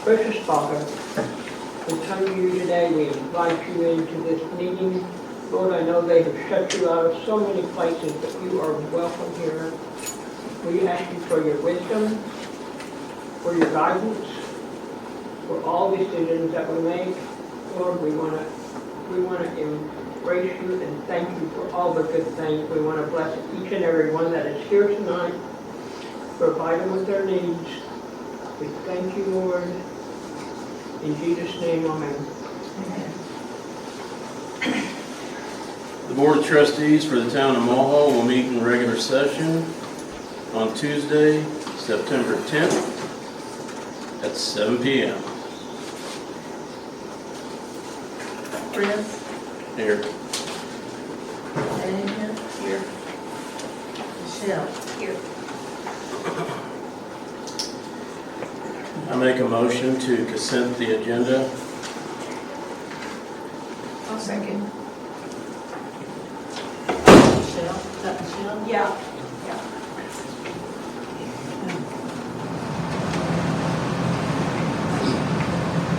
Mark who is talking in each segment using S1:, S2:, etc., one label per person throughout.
S1: Precious Father, we come to you today, we invite you into this meeting. Lord, I know they have shut you out of so many places, but you are welcome here. We ask you for your wisdom, for your guidance, for all decisions that we make. Lord, we want to embrace you and thank you for all the good things. We want to bless each and every one that is here tonight, provide them with their needs. We thank you, Lord. In Jesus' name, amen.
S2: The Board of Trustees for the Town of Mulhall will meet in regular session on Tuesday, September 10th at 7 p.m.
S3: Chris?
S2: Here.
S3: Anya? Here. Michelle? Here.
S2: I make a motion to consent the agenda.
S3: I'll second. Michelle? Is that Michelle? Yeah.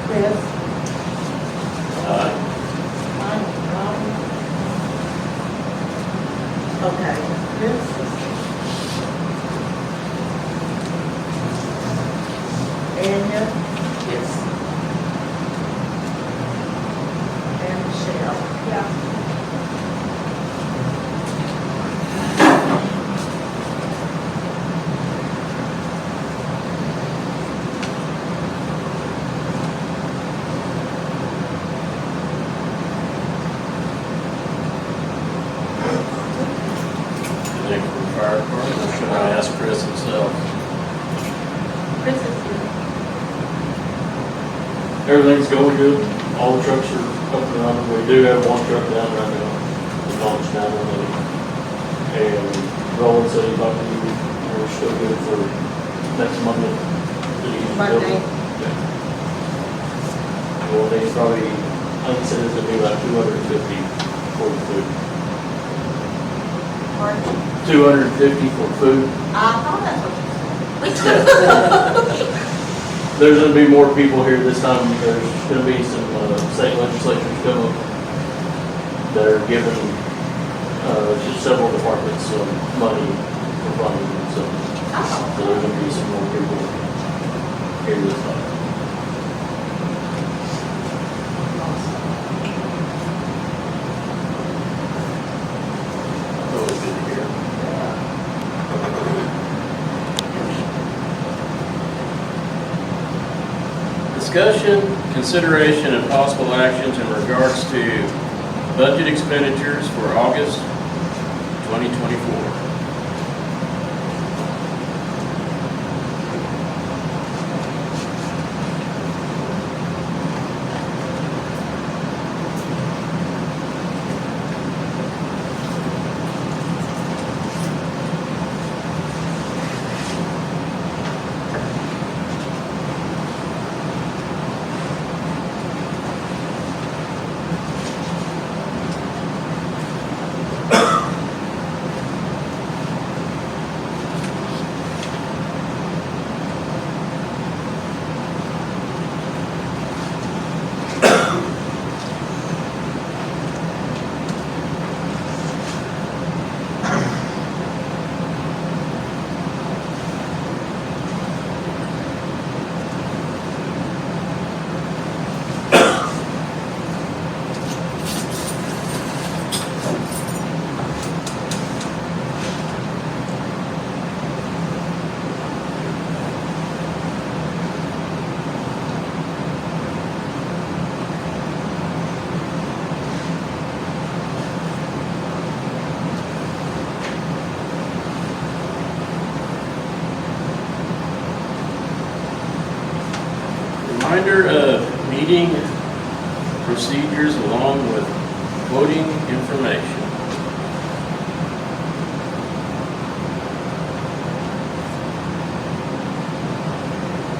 S3: Chris? Okay. Chris? Anya? Yes. And Michelle? Yeah.
S2: Anything from the fire department, or should I ask Chris himself?
S3: Chris is here.
S4: Everything's going good. All the trucks are up and running. We do have one truck down right now. The launch down on it. And Roland said he'd like to do, we're still good for next Monday. to use the
S3: Monday.
S4: building. Yeah. Well, they probably, I think he said it's gonna be about 250 for the food.
S3: Pardon?
S4: 250 for food.
S3: I thought that's what you said.
S4: There's gonna be more people here this time. There's gonna be some state legislatures coming that are giving just several departments some money for funding and so. So there's gonna be some more people here this time.
S2: Always good to hear. Discussion, consideration, and possible actions in regards to budget expenditures for August 2024. Reminder of meeting procedures along with quoting information.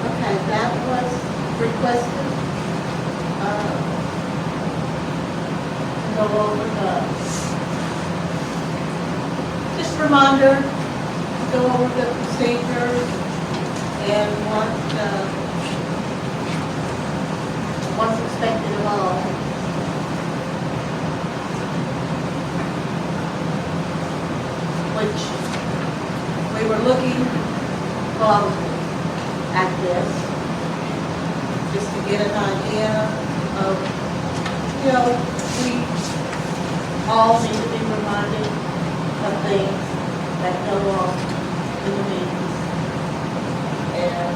S3: Okay, that was requested, to go over just a reminder, to go over the procedures and what, we're looking at this, just to get an idea of, you know, we all need to be reminded of things that go on in the meetings. And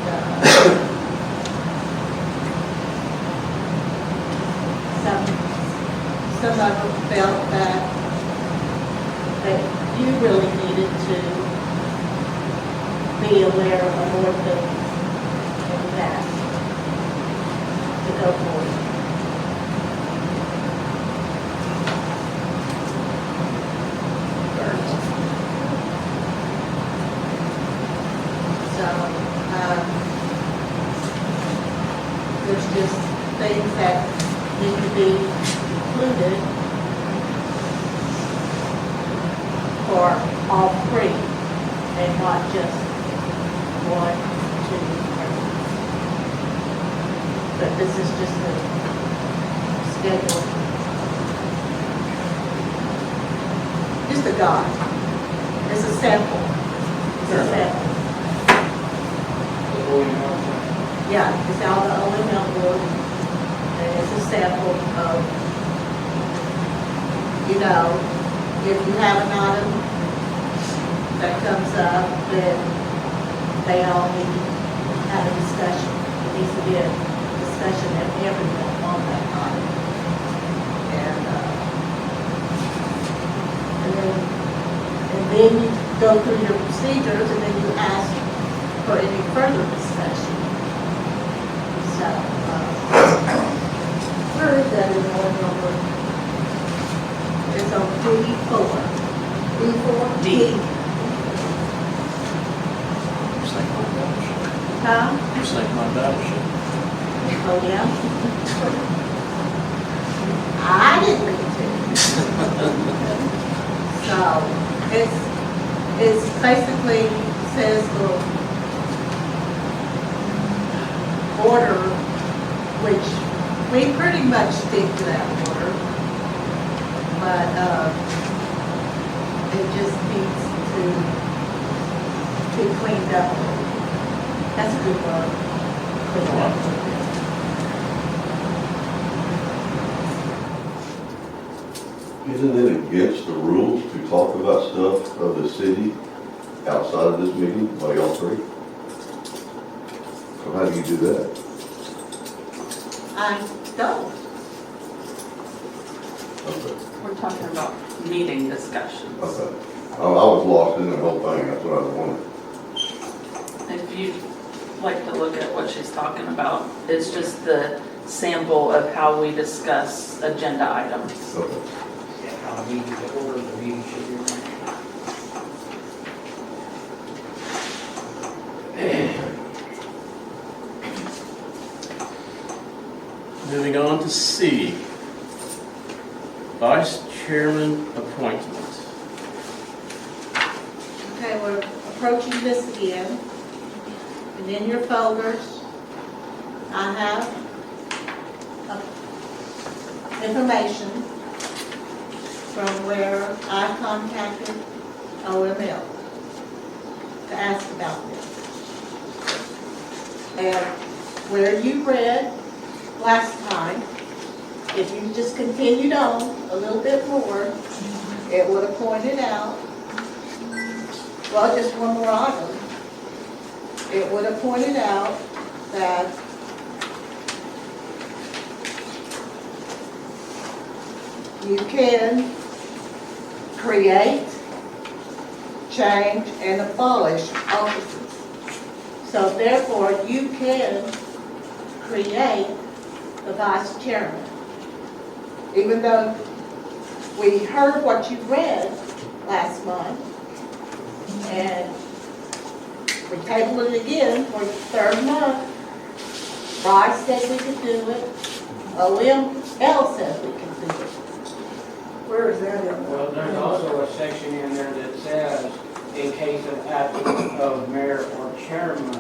S3: some of them felt that you really needed to be aware of more things in that to go forward. So, there's just things that need to be included for all three, and not just 1, 2, 3. But this is just a schedule. Just a guide. It's a sample. It's a sample. Yeah, it's out of the OML board, and it's a sample of, you know, if you have an item that comes up, then they all need to have a discussion. It needs to be a discussion of everyone on that item. And then you go through your procedures, and then you ask for any further discussion. So, where is that in order number? It's on D4. D4? D.
S2: Just like my battleship.
S3: Huh?
S2: Just like my battleship.
S3: Oh, yeah? I didn't mean to. So, it's basically says the order, which we pretty much stick to that order, but it just needs to be cleaned up. That's a good word. Cleaned up.
S5: Isn't it against the rules to talk about stuff of the city outside of this meeting by y'all three? So how do you do that?
S3: I don't.
S5: Okay,
S6: We're talking about meeting discussions.
S5: okay. I was lost in the whole thing, that's what I was wondering.
S6: If you'd like to look at what she's talking about, it's just the sample of how we discuss agenda items.
S5: Okay.
S7: Yeah, how the meeting, the order of the meeting should be run.
S2: Moving on to C, Vice Chairman appointment.
S3: Okay, we're approaching this again. And in your folders, I have information from where I contacted OML to ask about this. And where you read last time, if you just continued on a little bit more, it would have pointed out, well, just one more item. It would have pointed out that you can create, change, and abolish offices. So therefore, you can create the vice chairman. Even though we heard what you read last month, and we tabled it again for the third month. Bryce said we could do it. OML says we can do it. Where is that in?
S7: Well, there's also a section in there that says, in case of absence of mayor or chairman,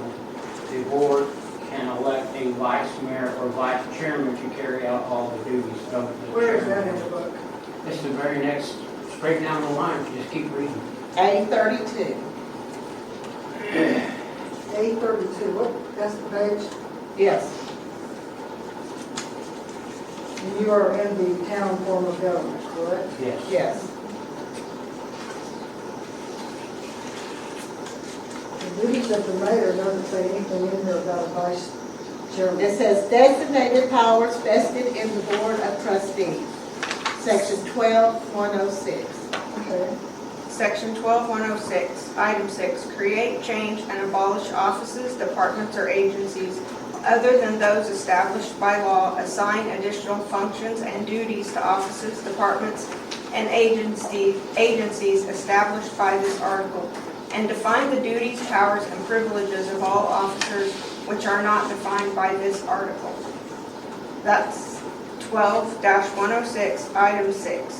S7: the board can elect a vice mayor or vice chairman to carry out all the duties of the
S3: Where is
S7: chairman.
S3: that in the book?
S7: It's the very next, straight down the line, just keep reading.
S3: A32.
S8: A32, what, that's the page?
S3: Yes.
S8: And you are in the town form of government, correct?
S7: Yes.
S3: Yes.
S8: The duties of the mayor doesn't say anything in there about a vice chairman.
S3: It says designated powers vested in the Board of Trustees, section 12106.
S8: Okay.
S9: Section 12106, Item 6, create, change, and abolish offices, departments, or agencies other than those established by law, assign additional functions and duties to offices, departments, and agencies established by this article, and define the duties, powers, and privileges of all officers which are not defined by this article. That's 12-106, Item 6.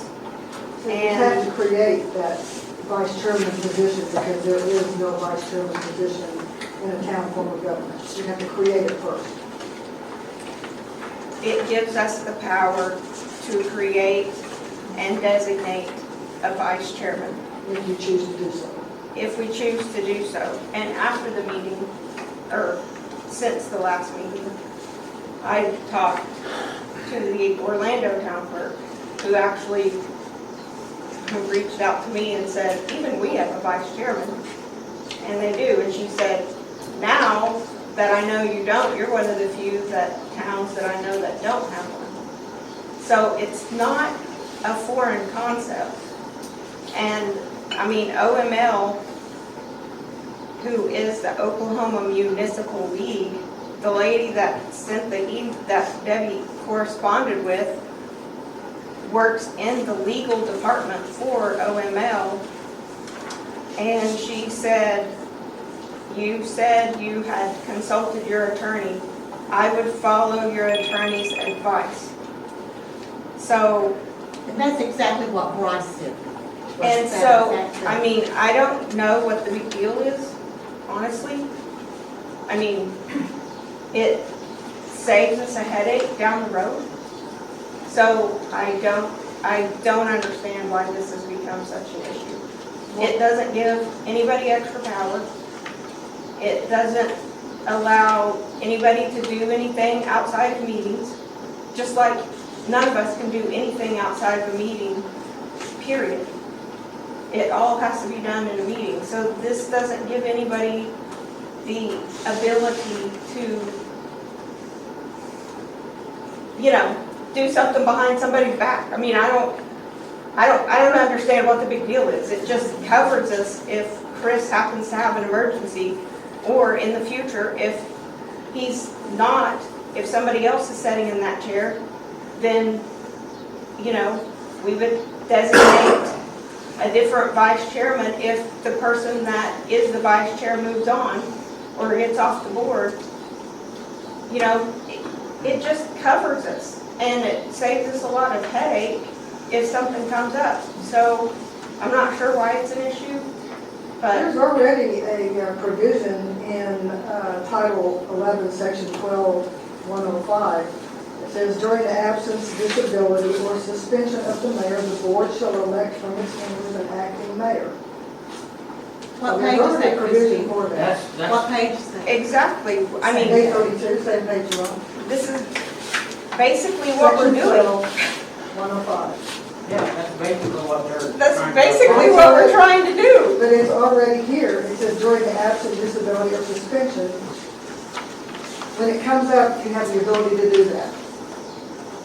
S8: So you have to create that vice chairman position because there is no vice chairman position in a town form of government. You have to create it first.
S9: It gives us the power to create and designate a vice chairman
S8: If you choose to do so.
S9: if we choose to do so. And after the meeting, or since the last meeting, I talked to the Orlando town clerk, who actually reached out to me and said, even we have a vice chairman. And they do. And she said, now that I know you don't, you're one of the few towns that I know that don't have one. So it's not a foreign concept. And I mean, OML, who is the Oklahoma Municipal League, the lady that sent that Debbie corresponded with, works in the legal department for OML. And she said, you said you had consulted your attorney. I would follow your attorney's advice. So,
S3: And that's exactly what Bryce did.
S9: and so, I mean, I don't know what the big deal is, honestly. I mean, it saves us a headache down the road. So I don't understand why this has become such an issue. It doesn't give anybody extra power. It doesn't allow anybody to do anything outside of meetings, just like none of us can do anything outside of a meeting, period. It all has to be done in a meeting. So this doesn't give anybody the ability to, do something behind somebody's back. I mean, I don't understand what the big deal is. It just covers us if Chris happens to have an emergency, or in the future, if he's not, if somebody else is sitting in that chair, then, we would designate a different vice chairman if the person that is the vice chair moves on or gets off the board. It just covers us, and it saves us a lot of headache if something comes up. So I'm not sure why it's an issue, but
S8: There's already a provision in Title 11, Section 12-105. It says, during the absence, disability, or suspension of the mayor, the board shall elect from its members an acting mayor.
S3: What
S8: There's
S3: page is
S8: already a
S3: that,
S8: provision
S3: Christine?
S8: for that.
S3: What page is that?
S9: exactly, I mean,
S8: Page 32, same page you're on.
S9: this is basically what we're
S8: Section
S9: doing.
S8: 12-105.
S7: Yeah, that's basically what they're.
S9: That's
S7: trying to
S9: basically
S7: accomplish.
S9: what we're trying to do.
S8: But it's already here. It says during the absence, disability, or suspension. When it comes up, you have the ability to do that.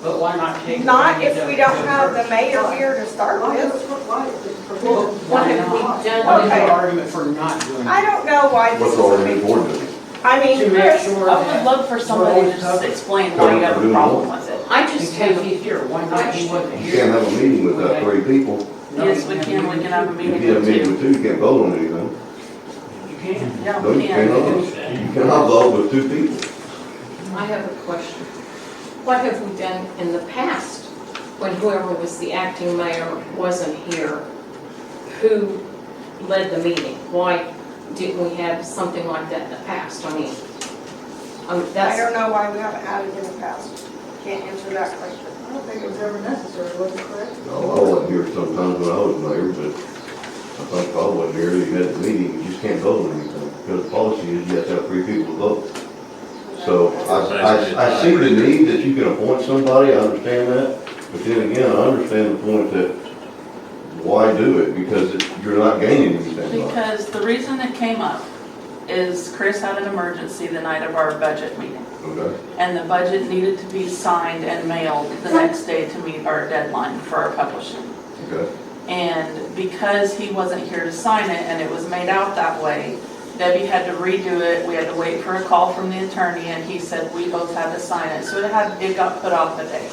S7: But why not take?
S9: Not
S7: advantage
S9: if
S7: of
S9: we
S7: it
S9: don't have the
S7: first?
S9: mayor here to start
S8: Why
S9: with.
S8: is it provision?
S7: Well, why not? What is
S9: Okay.
S7: your argument for not doing
S9: I
S7: it?
S9: don't know why this
S5: What's
S9: is a
S5: already
S9: big.
S5: board doing?
S9: I mean,
S7: To make
S9: Chris,
S7: sure
S6: I would
S7: that.
S6: love for somebody to just explain why you have a problem with it.
S10: I just
S7: Because
S10: have
S7: he's here, one night he wasn't
S5: You
S7: here.
S5: can't have a meeting without 3 people.
S7: No,
S6: Yes, we can have a
S5: If
S6: meeting
S5: you have a
S6: with
S5: meeting
S6: two.
S5: with 2, you can't vote on anything.
S7: You can.
S6: Yeah,
S5: No,
S6: we
S5: you
S6: can.
S5: cannot. You cannot vote with 2 people.
S10: I have a question. What have we done in the past when whoever was the acting mayor wasn't here? Who led the meeting? Why didn't we have something like that in the past? I mean,
S9: I
S10: that's,
S9: don't know why we haven't had it in the past. Can't answer that question.
S8: I don't think it was ever necessary, was it, correct?
S5: No, I wasn't here sometimes when I was mayor, but I think if I wasn't here, you had a meeting, you just can't vote on anything. because the policy is you have to have 3 people to vote. So I see the need that you can appoint somebody, I understand that, but then again, I understand the point that why do it? Because you're not gaining anything by it.
S6: Because the reason it came up is Chris had an emergency the night of our budget meeting.
S5: Okay,
S6: And the budget needed to be signed and mailed the next day to meet our deadline for our publishing.
S5: okay.
S6: And because he wasn't here to sign it and it was made out that way, Debbie had to redo it. We had to wait for a call from the attorney and he said we both had to sign it. So it got put off a day.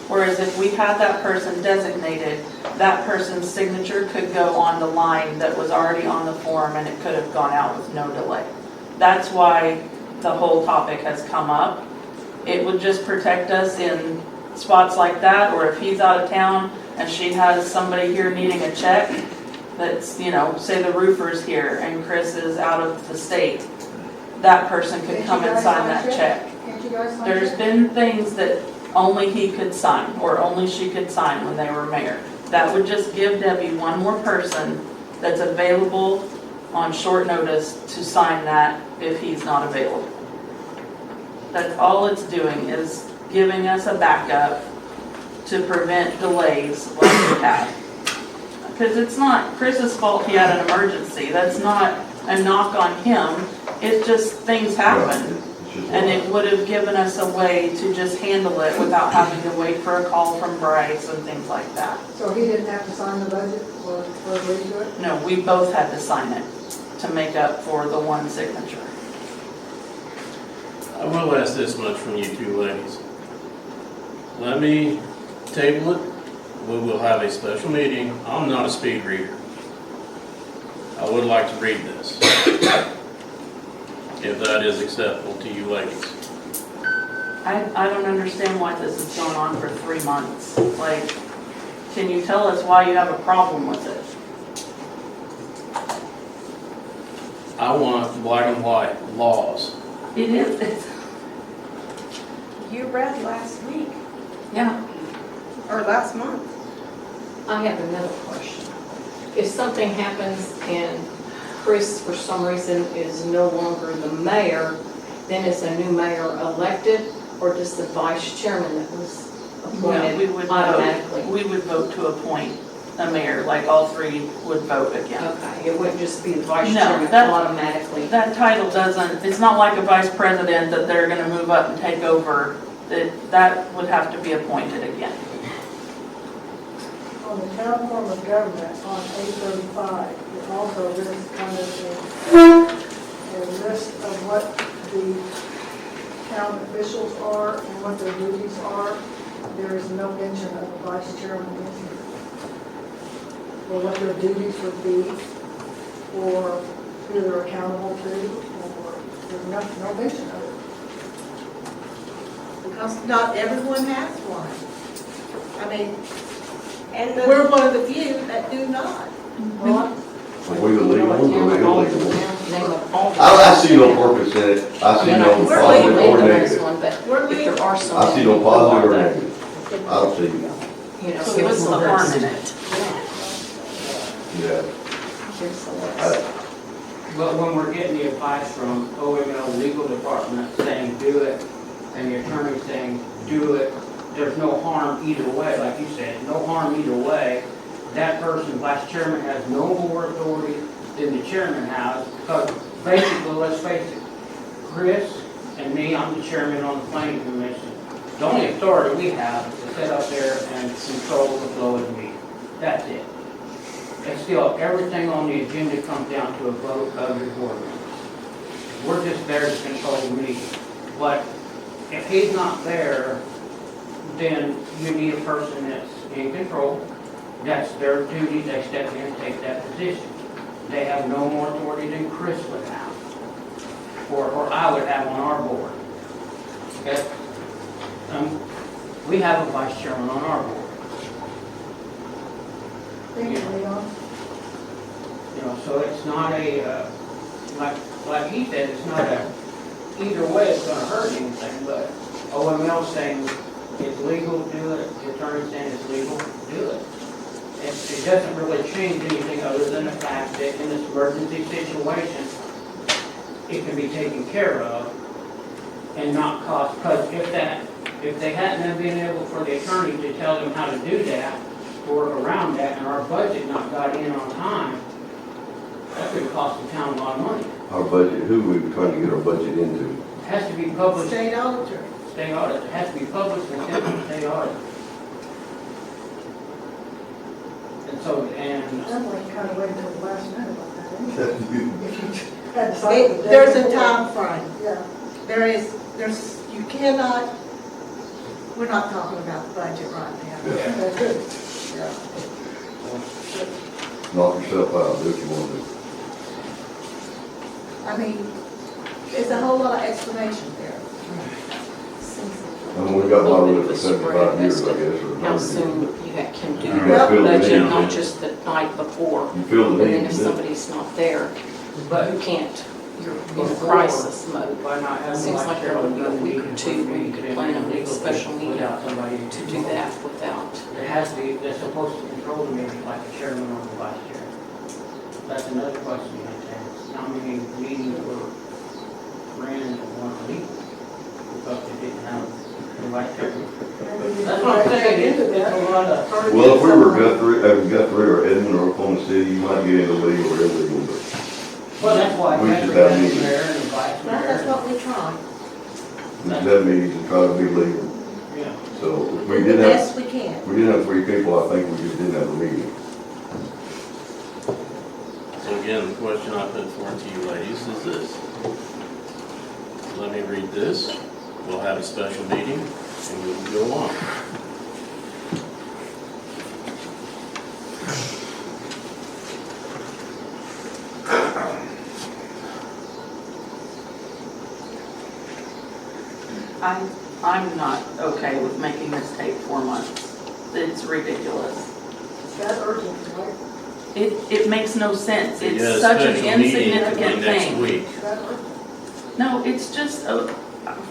S6: Whereas if we had that person designated, that person's signature could go on the line that was already on the form and it could have gone out with no delay. That's why the whole topic has come up. It would just protect us in spots like that, or if he's out of town and she has somebody here needing a check that's, you know, say the roofer's here and Chris is out of the state, that person could come and sign that check.
S8: Can't you guys sign
S6: There's
S8: it?
S6: been things that only he could sign, or only she could sign when they were mayor. That would just give Debbie one more person that's available on short notice to sign that if he's not available. That's all it's doing, is giving us a backup to prevent delays like we had. Because it's not Chris's fault he had an emergency. That's not a knock on him. It's just things happen.
S5: It's just
S6: And it would have given us a way to just handle it without having to wait for a call from Bryce and things like that.
S8: So he didn't have to sign the budget or agree to it?
S6: No, we both had to sign it to make up for the one signature.
S2: I will ask this much from you two ladies. Let me table it. We will have a special meeting. I'm not a speed reader. I would like to read this, if that is acceptable to you ladies.
S6: I don't understand why this has gone on for 3 months. Like, can you tell us why you have a problem with it?
S2: I want black and white laws.
S6: It is,
S9: You read last week,
S6: yeah.
S9: or last month.
S10: I have another question. If something happens and Chris, for some reason, is no longer the mayor, then is a new mayor elected, or does the vice chairman that was
S6: No, we
S10: appointed
S6: would
S10: automatically?
S6: vote, we would vote to appoint a mayor, like all three would vote again.
S10: Okay, it wouldn't just be the vice
S6: No,
S10: chairman
S6: that-
S10: automatically?
S6: That title doesn't, it's not like a vice president that they're gonna move up and take over. That would have to be appointed again.
S8: On the town form of government on A35, it also lists kind of a list of what the town officials are and what their duties are. There is no mention of a vice chairman in here, or what their duties would be, or who they're accountable to, or there's no mention of it.
S3: Because not everyone has one. I mean,
S9: And the,
S3: we're one of the few that do not.
S8: Well,
S5: Are we the legal ones or the illegal ones?
S10: Name of all the-
S5: I see no purpose in it. I see
S10: Then I
S5: no
S10: can
S3: We're
S10: certainly
S5: positive
S10: leave
S5: or
S10: the next
S5: negative.
S10: one, but
S3: We're
S10: if there are some.
S5: I see no positive or negative. I don't see,
S10: You know,
S6: So
S10: give
S6: what's
S10: us
S6: the
S10: a
S6: harm
S10: list.
S6: in it?
S5: yeah.
S10: Give us a
S5: I-
S10: list.
S7: But when we're getting the advice from OML legal department saying do it, and the attorney saying do it, there's no harm either way, like you said, no harm either way. That person, vice chairman, has no more authority than the chairman has, because basically, let's face it, Chris and me, I'm the chairman on the planning commission. The only authority we have is to sit up there and control the flow of the meeting. That's it. And still, everything on the agenda comes down to a vote of your board members. We're just there to control the meeting. But if he's not there, then you need a person that's in control. That's their duty, they step in and take that position. They have no more authority than Chris would have, or I would have on our board. Okay? We have a vice chairman on our board.
S8: thank you, Leon.
S7: You know, so it's not a, like he said, it's not a, either way it's gonna hurt anything, but OML saying it's legal, do it, the attorney saying it's legal, do it. It doesn't really change anything other than the fact that in this emergency situation, it can be taken care of and not cost, because if they hadn't have been able for the attorney to tell them how to do that, to work around that, and our budget not got in on time, that could cost the town a lot of money.
S5: Our budget, who we were trying to get our budget into?
S7: It has to be published,
S3: State auditor.
S7: state audit, it has to be published and sent to the state audit. And so, and
S8: That way you kind of wait until the last minute on that anyway. If you had decided. the day
S3: There's a
S8: before.
S3: time frame.
S8: Yeah.
S3: You cannot, we're not talking about the budget right now.
S5: Yeah.
S8: That's good.
S5: Knock yourself out, do what you want to do.
S3: I mean, there's a whole lot of explanation there.
S5: I mean, we got a lot of it for 75 years, I guess, or
S10: How
S5: 100
S10: soon
S5: years.
S10: you can do
S5: You
S10: your
S5: gotta fill the
S10: budget,
S5: need.
S10: not just the night before.
S5: You feel
S10: And
S5: the
S10: then
S5: need
S10: if
S5: to do it.
S10: somebody's not there,
S7: but
S10: you can't, you're in
S7: before,
S10: crisis mode.
S7: by not having.
S10: Seems like there ought to be a week or two where you could plan a
S7: legal
S10: special meeting
S7: without somebody
S10: to do that without.
S7: It has to be, they're supposed to control the meeting like the chairman or the vice chair. That's another question you have to ask. How many meetings were ran and weren't legal? Because they didn't have the vice chairman. That's what I'm saying, it's a lot of.
S5: Well, if we were Guthrie or Edmond or Oklahoma City, you might get into legal or illegal, but
S7: Well, that's why
S5: We
S7: Guthrie
S5: should have
S7: has the
S5: meetings.
S7: mayor and the vice
S3: Well, that's
S7: mayor.
S3: what we try.
S5: we should have meetings and try to be legal.
S7: Yeah.
S5: So if
S3: Do
S5: we
S3: the
S5: didn't have,
S3: best we can.
S5: we didn't have 3 people, I think we just didn't have a meeting.
S2: So again, the question I put forward to you ladies is this. Let me read this. We'll have a special meeting and we will go on.
S6: I'm not okay with making this take 4 months. It's ridiculous.
S8: That's urgent, right?
S6: It makes no sense.
S2: You had
S6: It's
S2: a
S6: such an
S2: special meeting
S6: insignificant
S2: next
S6: thing.
S2: week.
S8: That's urgent.
S6: No, it's just,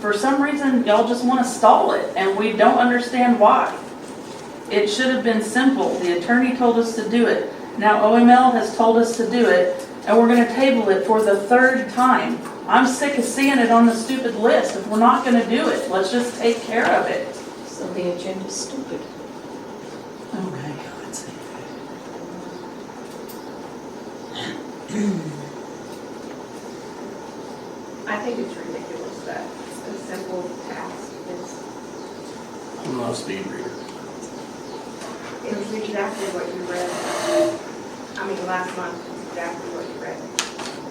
S6: for some reason, y'all just want to stall it, and we don't understand why. It should have been simple. The attorney told us to do it. Now OML has told us to do it, and we're going to table it for the 3rd time. I'm sick of seeing it on the stupid list. If we're not going to do it, let's just take care of it.
S10: So the agenda's stupid.
S6: Okay, let's see.
S9: I think it's ridiculous that a simple task is,
S2: I'm not a speed reader.
S9: it was exactly what you read. I mean, last month was exactly what you read.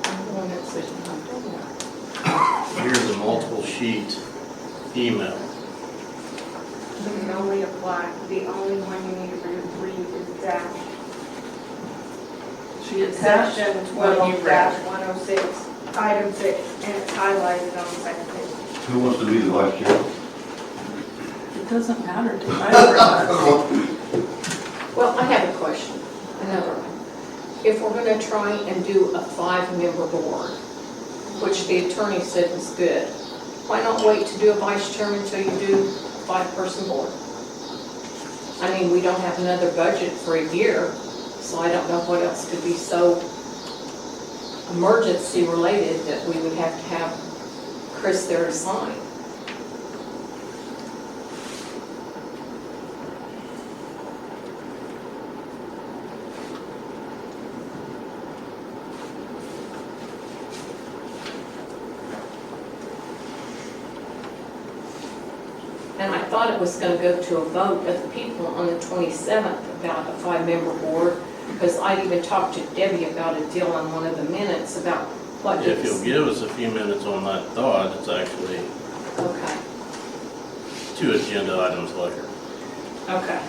S10: I'm the one that says I'm doing that.
S2: Here's a multiple sheet email.
S9: It can only apply, the only one you need to read is that.
S6: She attached
S9: Section
S6: what you read.
S9: 12-106, item 6, and it's highlighted on the second page.
S5: Who wants to be the vice chair?
S6: It doesn't matter to me. I read
S10: Well, I have a question, another one. If we're gonna try and do a 5-member board, which the attorney said was good, why not wait to do a vice chairman until you do a 5-person board? I mean, we don't have another budget for a year, so I don't know what else could be so emergency related that we would have to have Chris there to sign. And I thought it was going to go to a vote of the people on the 27th about a 5-member board, because I'd even talked to Debbie about a deal on one of the minutes about what
S2: If
S10: is.
S2: you'll give us a few minutes on that thought, it's actually
S10: Okay,
S2: 2 agenda items later.
S10: okay.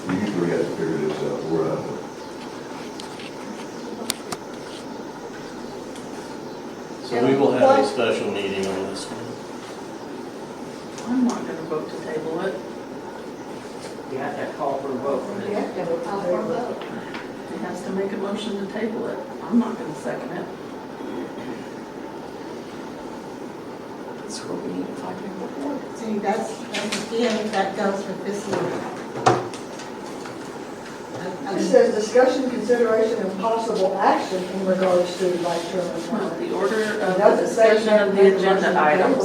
S5: You 3 have to figure this out, we're out of it.
S2: So we will have a special meeting on this one.
S6: I'm not going to vote to table it.
S7: You have to call for a vote for this.
S3: Yeah, then we'll call for a vote.
S6: He has to make a motion to table it. I'm not going to second it.
S10: That's where we need a 5-member board.
S3: See, that's again, that goes with this one.
S8: It says discussion, consideration, and possible action in regards to vice chairman appointment.
S6: The order of the
S8: Doesn't say
S6: discussion of the
S8: make a
S6: agenda
S8: motion to
S6: items.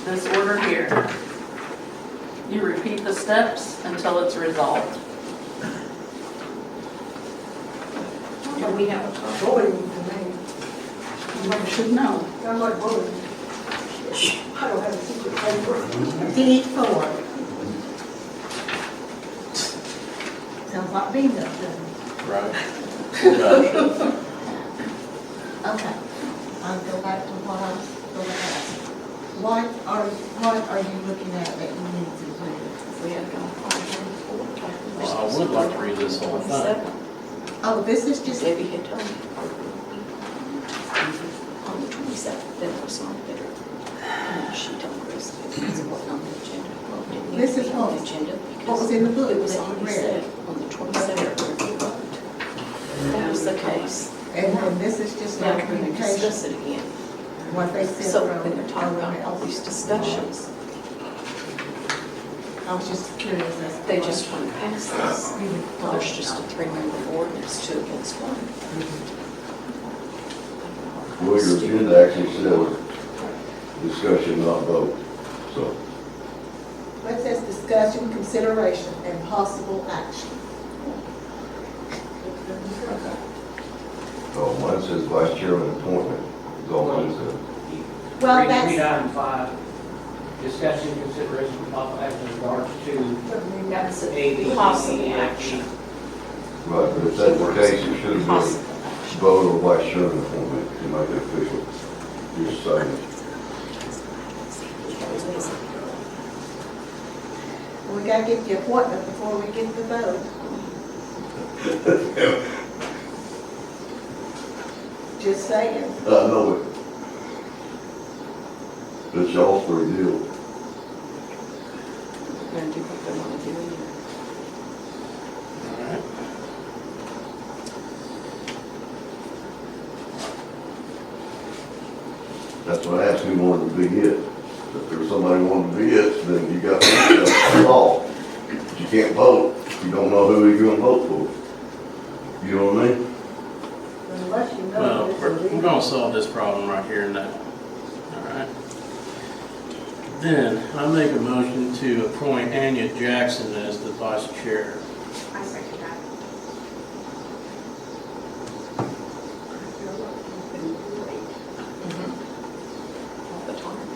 S6: This order here. You repeat the steps until it's resolved.
S10: Do we have a time?
S8: Voting to me.
S6: You should know.
S8: Sounds like voting. I don't have a secret paper.
S3: D4. Sounds like bingo, doesn't it?
S2: Right. Gotcha.
S3: Okay, I'll go back to what I was going to ask. What are you looking at that you need to do?
S10: We have gone
S2: Well, I would like to read this whole thing.
S3: Oh, this is just,
S10: Debbie had told me. On the 27th, then it was on there. And she told Chris it wasn't on the agenda. Well, it didn't need
S3: This
S10: to
S3: is
S10: be on
S3: what-
S10: the agenda
S3: what
S10: because
S3: was in the book
S10: it was
S3: that you
S10: already
S3: read.
S10: said on the 27th where we voted. That was the case.
S3: and this is just
S10: Now
S3: like
S10: we're going to
S3: communication,
S10: discuss it again.
S3: what they said
S10: So
S3: from.
S10: when they're talking about all these discussions,
S3: I was just curious as to.
S10: they
S3: what-
S10: just want to pass this. Well, there's just a 3-member board and it's 2 against 1.
S5: Well, your agenda actually says discussion, not vote, so.
S3: It says discussion, consideration, and possible action.
S5: Oh, mine says vice chairman appointment, is all mine says.
S3: Well,
S7: Read
S3: that's,
S7: item 5, discussion, consideration, and possible action in regards to
S10: That's
S7: A, B,
S10: a
S7: C,
S10: possible
S7: D, E, F,
S10: action.
S7: G.
S5: Right, but if that's the case, it should have been
S10: Possible action.
S5: vote or vice chairman appointment to make it official. Just saying.
S3: we gotta get the appointment before we get the vote. Just saying.
S5: I know it. It's y'all's free deal.
S10: They're going to do what they want to do anyway.
S2: All right.
S5: That's what I asked who wanted to be it. If there was somebody who wanted to be it, then you got to law. But you can't vote if you don't know who you're gonna vote for. You know what I mean?
S8: Unless you know.
S2: Well,
S8: it's
S2: we're
S8: illegal.
S2: gonna solve this problem right here and now. All right. Then I make a motion to appoint Anya Jackson as the vice chair.
S9: I second that.
S10: All the time.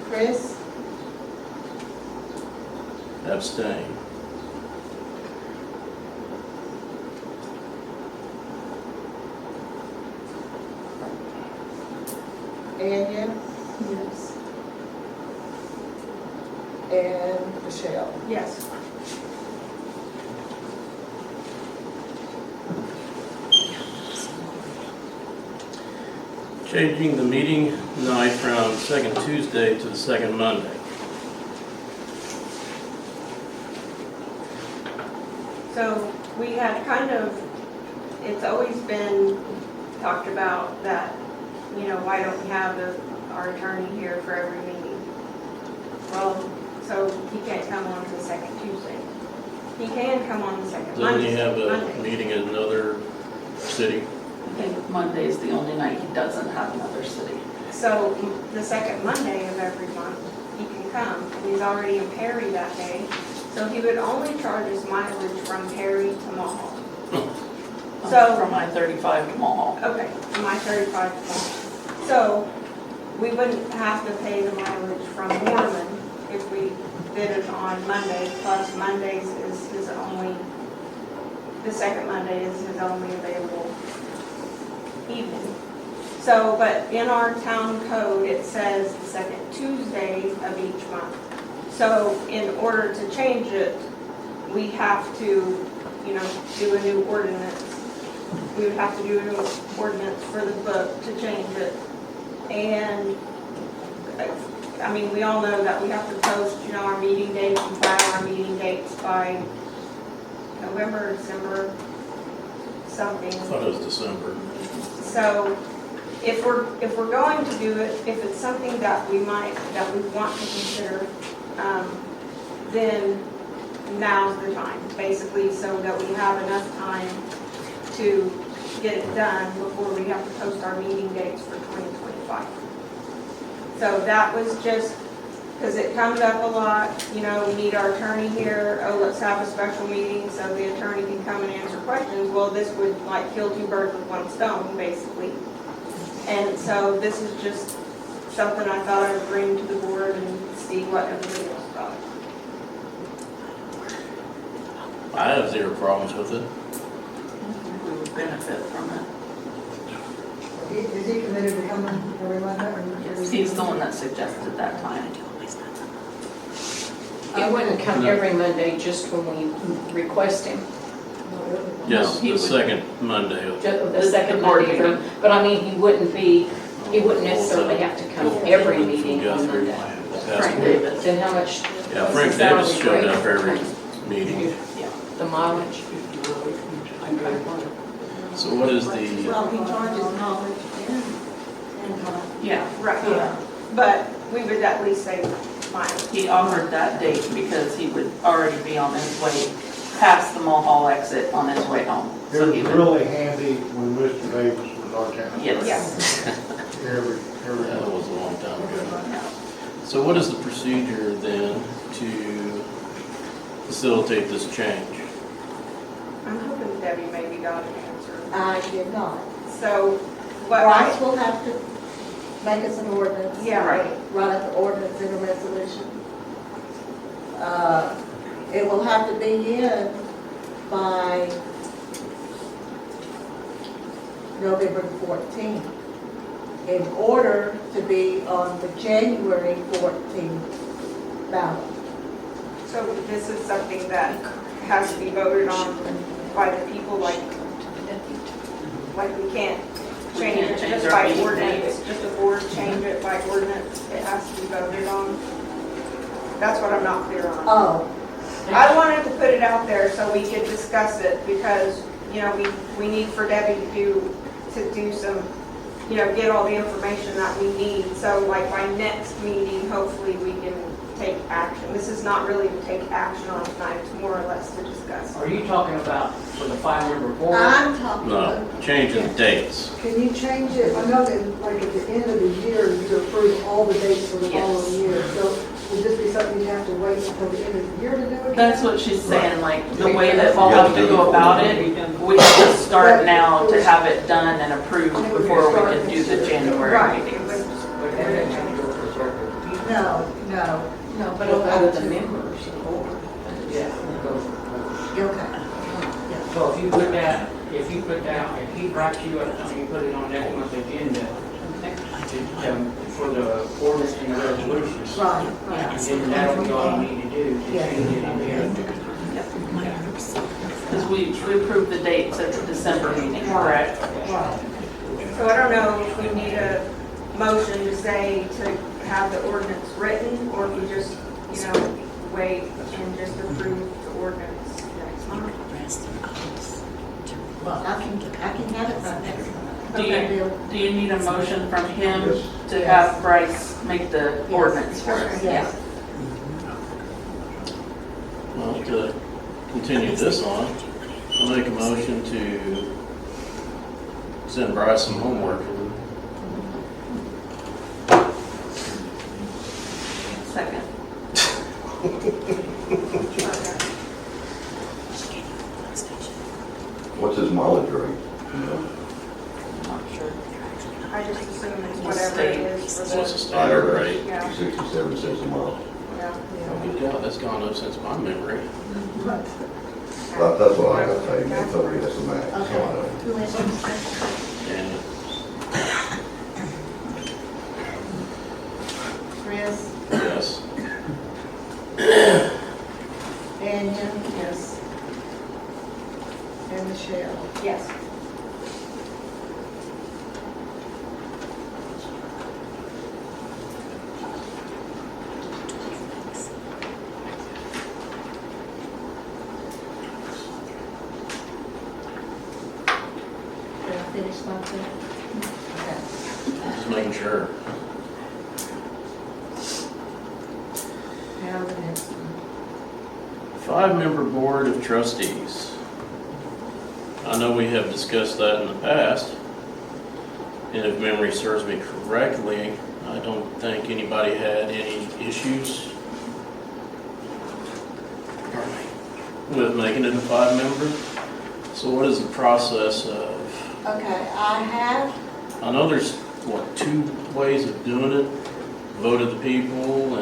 S3: Chris?
S2: Abstain.
S3: Anya?
S10: Yes.
S3: And Michelle?
S9: Yes.
S2: Changing the meeting night from second Tuesday to the second Monday.
S9: So we had kind of, it's always been talked about that, you know, why don't we have our attorney here for every meeting? Well, so he can't come on to the second Tuesday. He can come on the second
S2: Doesn't
S9: Monday.
S2: he have a
S9: Monday.
S2: meeting in another city?
S6: I think Monday is the only night he doesn't have another city.
S9: So the second Monday of every month, he can come. He's already in Perry that day. So he would only charge us mileage from Perry to Mulhall. So-
S6: From I-35 to Mulhall.
S9: Okay, my 35 points. So we wouldn't have to pay the mileage from Norman if we did it on Monday, plus Mondays is his only, the second Monday is his only available evening. So, but in our town code, it says the second Tuesday of each month. So in order to change it, we have to, you know, do a new ordinance. We would have to do a new ordinance for the book to change it. And, I mean, we all know that we have to post, you know, our meeting dates and file our meeting dates by November, December, something.
S2: I thought it was December.
S9: So if we're going to do it, if it's something that we want to consider, then now's the time, basically, so that we have enough time to get it done before we have to post our meeting dates for 2025. So that was just, because it comes up a lot, we need our attorney here, oh, let's have a special meeting so the attorney can come and answer questions. Well, this would like kill two birds with one stone, basically. And so this is just something I thought I would bring to the board and see what everybody else thought.
S2: I have zero problems with it.
S6: We would benefit from it.
S8: Is he committed to coming every Monday?
S6: Yes, he's the one that suggested that time.
S10: He wouldn't come every Monday, just when we request him.
S2: Just
S6: he
S2: the
S6: would-
S2: second Monday of
S10: The second Monday, but I mean, he wouldn't necessarily have to come every meeting on Monday.
S6: Frank Davis.
S10: Then how much?
S2: Yeah,
S10: what's
S2: Frank
S10: the
S2: Davis
S10: salary
S2: showed
S10: rate?
S2: up every meeting.
S10: The mileage?
S2: So what is the,
S3: Well, he charges knowledge and
S6: Yeah,
S9: Right, yeah. But we would at least say mine.
S6: he offered that date because he would already be on his way past the Mulhall exit on his way home.
S11: It
S6: So
S11: was
S6: he would,
S11: really handy when Mr. Davis was our town.
S6: yes.
S11: Every
S2: that was a long time ago. So what is the procedure then to facilitate this change?
S9: I'm hoping Debbie maybe got an answer.
S3: I did not.
S9: So what
S3: Bryce
S9: I,
S3: will have to make us an ordinance.
S9: Yeah, right.
S3: Write up the ordinance in a resolution. It will have to be in by November 14th in order to be on the January 14th ballot.
S9: so this is something that has to be voted on by the people, like we can't change it
S6: change
S9: just
S6: our
S9: by
S6: meeting
S9: ordinance,
S6: dates.
S9: just a board change it by ordinance, it has to be voted on. That's what I'm not clear on.
S3: Oh,
S9: I wanted to put it out there so we could discuss it because, we need for Debbie to do some, get all the information that we need. So like by next meeting, hopefully we can take action. This is not really to take action on tonight, it's more or less to discuss.
S7: Are you talking about for the 5-member board?
S3: I'm talking
S2: No,
S3: about.
S2: changing dates.
S8: Can you change it? I know that like at the end of the year, you approve all the dates for the
S6: Yes.
S8: following year. So would this be something you have to wait until the end of the year to do it?
S6: That's what she's saying, like, the way that we'll have to go about it, we have to start now to have it done and approved before we can do the January
S9: Right.
S6: meetings.
S7: But that doesn't go for circle.
S3: No.
S10: No, but it'll go to the members.
S7: Yeah, it goes for board.
S3: Okay.
S7: So if you put that, if he writes you up and you put it on next month's agenda, for the ordinance and the resolutions,
S3: Right,
S7: and
S3: right.
S7: then that'll be all you need to do to change it in there.
S6: Because we approved the dates at the December meeting, correct?
S3: Right.
S9: So I don't know if we need a motion to say to have the ordinance written, or if we just, wait and just approve the ordinance next month.
S3: Well, I can have it by next month.
S6: Do you need a motion from him
S11: Yes.
S6: to have Bryce make the ordinance for us?
S3: Yes.
S2: Well, to continue this on, I'll make a motion to send Bryce some homework.
S6: Second.
S5: What's his mileage rate?
S6: Not sure.
S9: I just assume it's whatever it is for
S2: What's the
S9: the,
S2: standard rate?
S9: yeah,
S5: 67 cents a mile.
S9: yeah.
S2: Oh, good God, that's gone up since my memory.
S5: That's what I got paid, they told me that's the max.
S3: Okay. Who is it?
S2: And
S3: Chris,
S2: yes,
S3: Daniel? Yes. And Michelle?
S9: Yes.
S3: Did I finish my thing? Okay.
S2: Just making sure.
S3: Now the next one.
S2: 5-member board of trustees. I know we have discussed that in the past, and if memory serves me correctly, I don't think anybody had any issues with making it a 5-member. So what is the process of,
S3: Okay, I have,
S2: I know there's, 2 ways of doing it? Vote of the people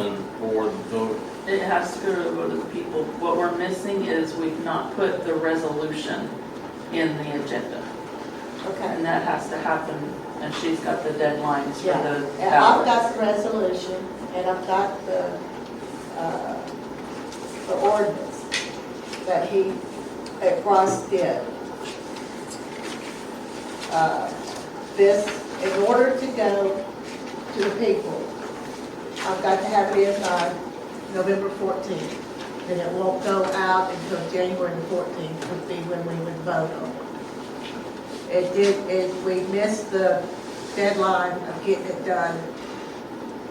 S2: or vote.
S6: It has to go to the vote of the people. What we're missing is we've not put the resolution in the agenda.
S3: okay.
S6: And that has to happen, and she's got the deadlines for
S3: Yeah,
S6: the
S3: and I've
S6: ballot.
S3: got the resolution, and I've got the ordinance that Ross did. This, in order to go to the people, I've got to have it in by November 14th. And it won't go out until January the 14th would be when we would vote on it. We missed the deadline of getting it done,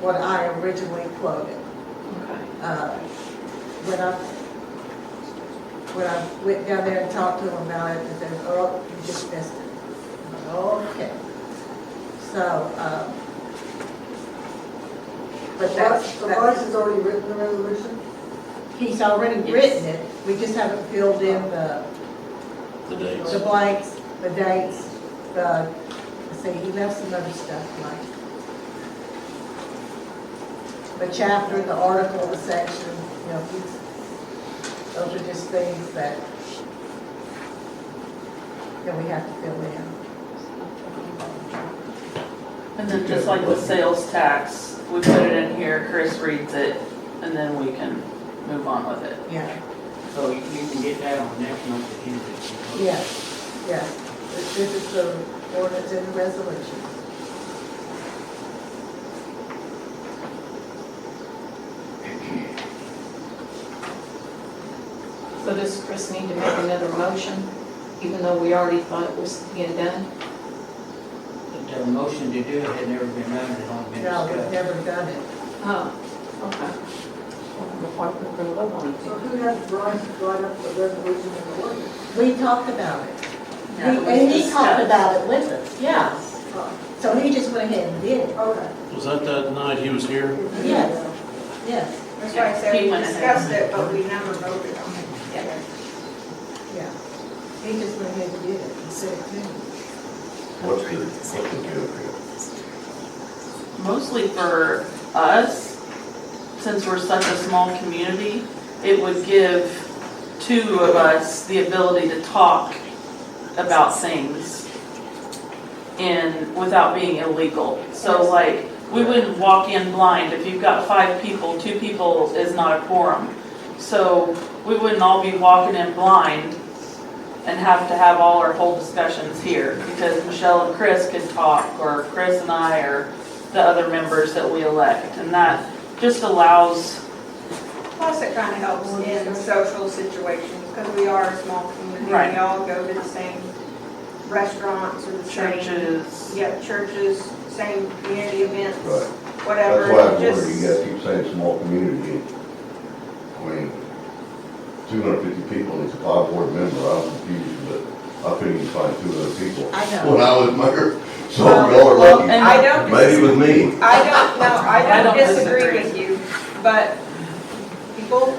S3: what I originally quoted.
S6: Okay.
S3: When I went down there and talked to them about it, they said, oh, you just missed it. I'm like, okay. So, but
S8: So Bryce has already written the resolution?
S3: he's already
S6: Yes.
S3: written it, we just haven't filled in the
S2: dates.
S3: blanks, the dates, see, he left some other stuff like the chapter, the article, the section, those are just things that we have to fill in.
S6: And then just like the sales tax, we put it in here, Chris reads it, and then we can move on with it.
S3: Yeah,
S7: So you can get that on next month's agenda.
S3: yeah. This is the ordinance and the resolution.
S10: So does Chris need to make another motion, even though we already thought it was being done?
S7: The motion to do it had never been done, it had only been
S3: No, we've
S7: discussed.
S3: never done it.
S10: Oh, okay. Why we're going to vote on
S8: So
S10: it?
S8: who had Bryce write up the resolution and the ordinance?
S3: We talked about it.
S6: Yeah, it was
S3: And he talked
S6: discussed.
S3: about it with us, yeah.
S8: Oh,
S3: So he just went ahead and did it.
S8: okay.
S2: Was that night he was here?
S3: Yes, yes,
S9: That's why I said
S6: He
S9: we
S6: went ahead.
S9: discussed it, but we never voted on it.
S3: yeah. He just went ahead and did it and said it to me.
S5: What's the joke here?
S6: Mostly for us, since we're such a small community, it would give 2 of us the ability to talk about things without being illegal. So like, we wouldn't walk in blind. If you've got 5 people, 2 people is not a quorum. So we wouldn't all be walking in blind and have to have all our whole discussions here, because Michelle and Chris could talk, or Chris and I, or the other members that we elect, and that just allows,
S9: Plus, it kind of helps in social situations, because we are a small community.
S6: Right.
S9: We all go to the same restaurants or the same.
S6: churches.
S9: Yeah, churches, same community events,
S5: Right.
S9: whatever.
S5: That's why I was
S9: Just-
S5: wondering, you guys keep saying small community. I mean, 250 people, and it's a 5-board member, I'm confused, but I couldn't even find 200 people.
S3: I know.
S5: When I was mayor, so y'all are
S6: Well,
S5: lucky.
S6: and-
S9: I don't,
S5: Maybe with me.
S9: I don't disagree
S6: disagree.
S9: with you, but people,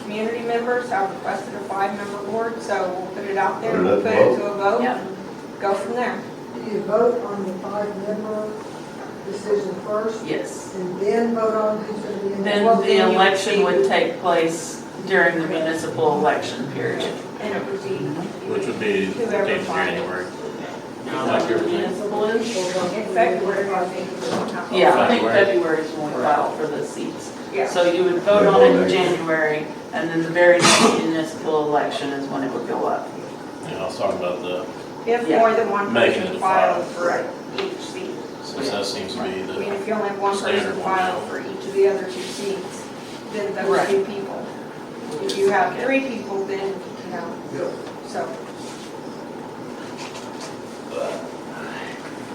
S9: community members have requested a 5-member board, so we'll put it out there,
S5: Put it
S9: we'll
S5: up
S9: put
S5: to
S9: it
S5: vote.
S9: to a vote,
S6: Yep.
S9: and go from there.
S8: Do you vote on the 5-member decision first,
S6: Yes.
S8: and then vote on who's going to be in the
S6: Then
S8: board?
S6: the election would take place during the municipal election period.
S9: And it would be.
S2: Which would be
S9: Whoever
S2: 15th of
S9: filed.
S2: January.
S6: Like your municipal is?
S9: In February, I think. is when it
S6: Yeah, I think
S2: February.
S6: February is when we file for the seats.
S9: Yeah.
S6: So you would vote
S5: Yeah,
S6: on it in
S5: vote next.
S6: January, and then the very next municipal election is when it would go up.
S2: Yeah, I was talking about
S9: If
S6: Yeah.
S9: more than one
S2: Making
S9: person
S2: it
S9: filed
S2: file.
S9: for each seat.
S2: since that seems to be
S9: I mean,
S2: the,
S9: if you only have one
S2: standard
S9: person
S2: one
S9: file
S2: now.
S9: for each of the other 2 seats, then those
S6: Right.
S9: 2 people. If you have 3 people, then, so.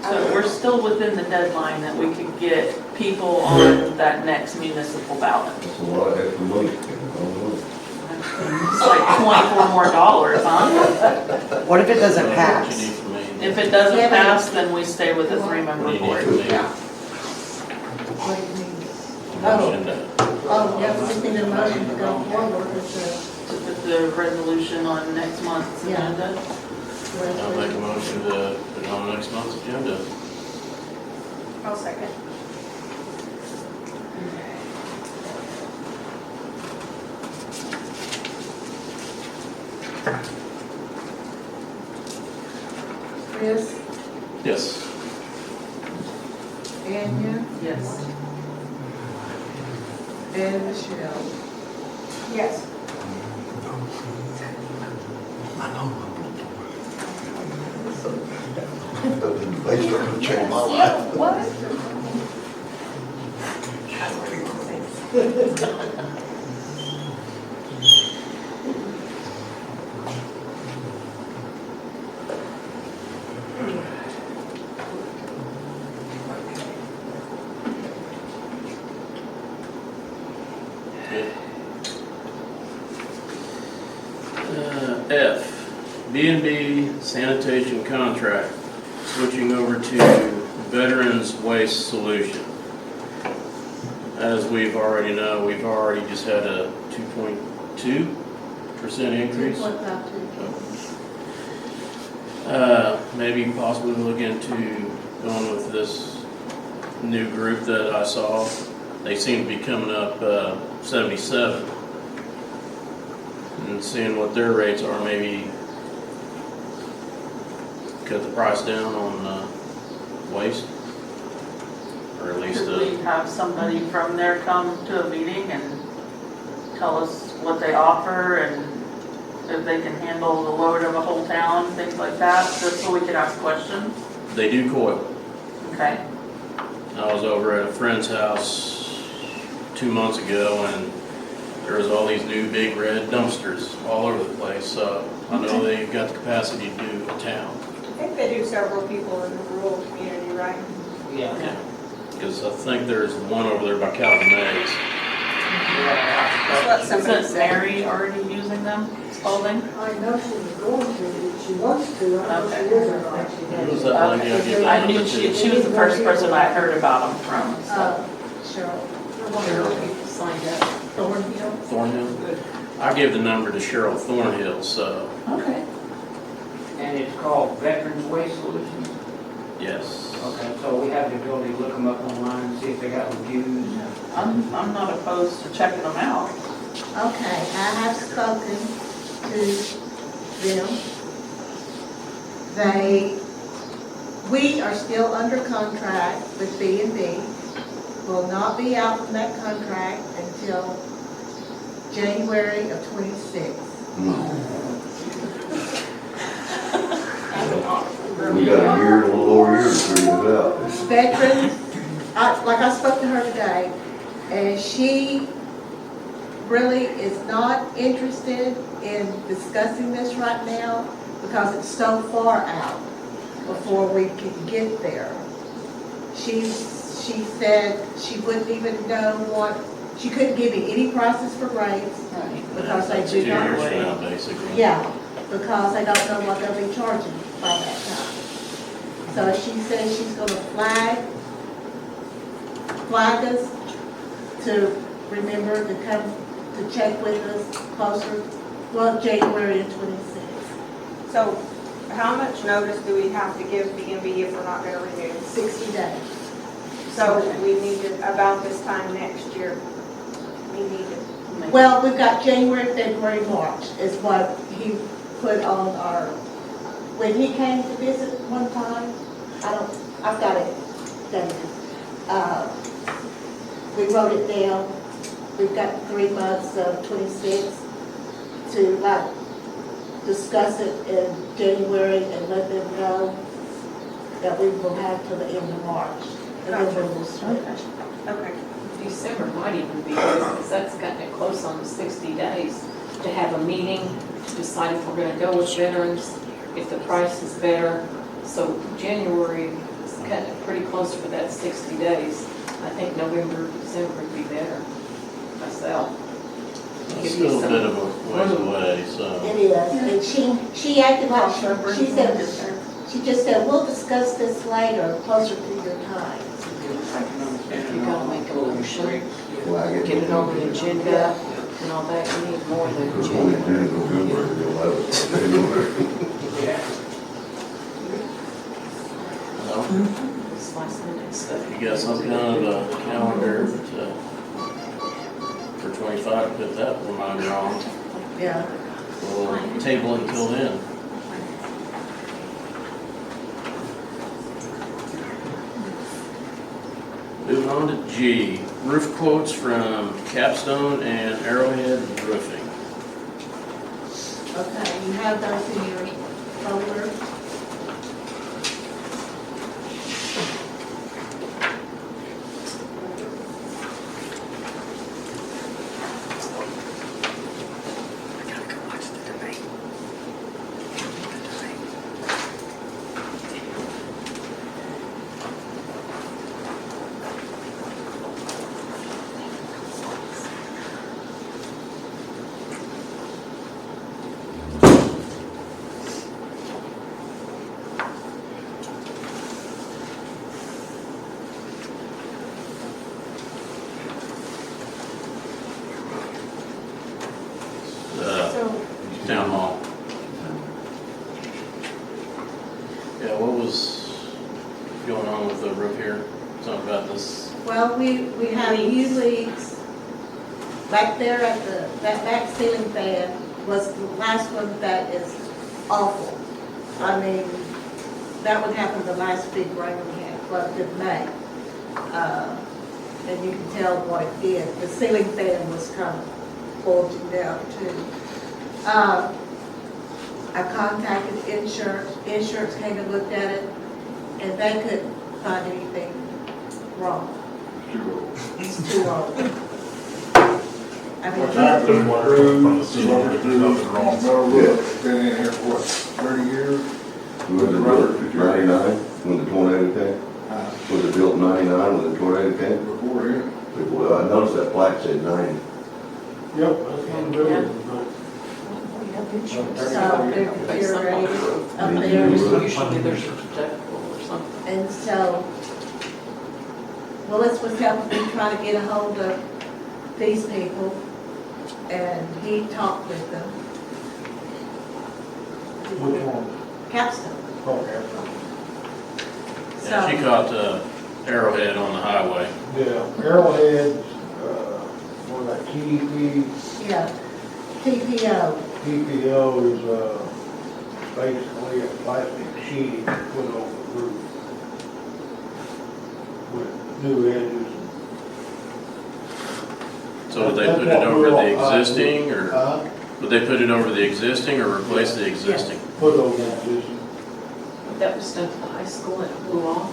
S6: So So we're still within the deadline that we could get people on that next municipal ballot.
S5: That's a lot of extra money.
S6: It's like $24 more, huh?
S3: What if it doesn't
S2: What you
S3: pass?
S2: need from me?
S6: If it doesn't
S3: Yeah, but-
S6: pass, then we stay with the
S2: What do
S6: three-member
S2: you need
S6: board.
S2: from me?
S3: Yeah. What do you mean?
S2: Motion to-
S8: Oh, yeah, we just need a motion to go forward with
S6: To put the resolution on next month's
S8: Yeah.
S6: agenda.
S2: I'll make a motion to put it on next month's agenda.
S9: I'll second.
S3: Chris,
S2: Yes.
S3: Anya,
S6: Yes.
S3: and Michelle.
S9: Yes.
S5: They started to change my life.
S9: What?
S2: F, B&B sanitation contract, switching over to Veterans Waste Solution. As we've already know, we've already just had a 2.2% increase.
S3: 2.52.
S2: Maybe possibly look into going with this new group that I saw. They seem to be coming up 77. And seeing what their rates are, maybe cut the price down on waste. Or at least,
S6: Could we have somebody from there come to a meeting and tell us what they offer and if they can handle the load of a whole town, things like that, just so we could ask questions?
S2: they do coil.
S6: Okay.
S2: I was over at a friend's house 2 months ago and there was all these new big red dumpsters all over the place. So I know they've got the capacity to do a town.
S9: I think they do several people in the rural community, right?
S7: Yeah.
S2: Because I think there's one over there by Calvin Mays.
S9: That's what somebody
S6: Isn't
S9: said.
S6: Mary already using them, Spalding?
S8: I know she was going to, she wants to, I don't know if she is or not.
S2: Who was that lady I gave the
S6: I knew
S2: number
S6: she
S2: to?
S6: was the first person I heard about them from, so.
S3: Cheryl.
S10: One of the people signed up, Thornhill.
S2: Thornhill? I gave the number to Cheryl Thornhill, so
S6: Okay.
S7: And it's called Veterans Waste Solutions.
S2: yes.
S7: Okay, so we have the ability to look them up online and see if they got reviews.
S6: I'm not opposed to checking them out.
S3: Okay, I have spoken to them. We are still under contract with B&B. Will not be out from that contract until January of '26.
S5: We got a year, a little over a year to figure it out.
S3: Veterans, like I spoke to her today, and she really is not interested in discussing this right now because it's so far out before we can get there. She said she wouldn't even know she couldn't give me any prices for rates because they
S2: That's
S3: do
S2: 2
S3: not.
S2: years from now, basically.
S3: Yeah, because they don't know what they'll be charging by that time. So she says she's gonna flag us to remember to come to check with us closer, January of '26.
S9: So how much notice do we have to give B&B if we're not gonna renew?
S3: 60 days.
S9: So we need it about this time next year. We need it.
S3: Well, we've got January, February, March is what he put on our, when he came to visit one time, I've got it dated. We wrote it down. We've got 3 months of 26 to discuss it in January and let them know that we will have till the end of March. And then we will switch.
S9: Okay.
S10: December might even be good, because that's gotten it close on the 60 days to have a meeting, to decide if we're gonna go with veterans, if the price is better. So January, cutting it pretty close for that 60 days. I think November, December would be better myself.
S2: It's still a bit of a ways away, so.
S3: It is, and she acted like she said, she just said, we'll discuss this later, closer to your time.
S10: If you gotta make a motion, get it on the agenda and all that, you need more than agenda. It's last minute stuff.
S2: You got some kind of a calendar for 25 to put that reminder on.
S3: Yeah.
S2: We'll table it until then. Moving on to G, roof quotes from Capstone and Arrowhead Roofing.
S3: Okay, you have those in your folder.
S2: Town Hall. Yeah, what was going on with the roof here? Something about this.
S3: Well, we have new leaks back there at that back ceiling fan was the last one that is awful. I mean, that one happened the last big rain we had, flooded in May. And you can tell what it did. The ceiling fan was kind of bulging down too. I contacted insurance. Insurance came and looked at it, and they couldn't find anything wrong. It's too old. I mean,
S11: What's happened, there's nothing wrong. No roof, been in here for what, 30 years?
S5: Was it built in 99 when the tornado came? Was it built in 99 when the tornado came?
S11: Before then.
S5: Well, I noticed that plaque said 90.
S11: Yep, that's when the building was built.
S3: so they're deteriorated up there.
S10: Usually there's a deductible or something.
S3: And so, Willis was helping me try to get a hold of these people, and he talked with them.
S11: Which one?
S3: Capstone.
S11: Okay.
S2: Yeah, she
S3: So,
S2: caught Arrowhead on the highway.
S11: Yeah, Arrowhead, what was that,
S3: yeah, TPO.
S11: TPO is, basically a plastic sheeting put on the roof with new edges.
S2: So would they put it over the existing, or
S11: Huh?
S2: would they put it over the existing or replace the existing?
S11: Put over the existing.
S10: That was done at the high school and it blew off.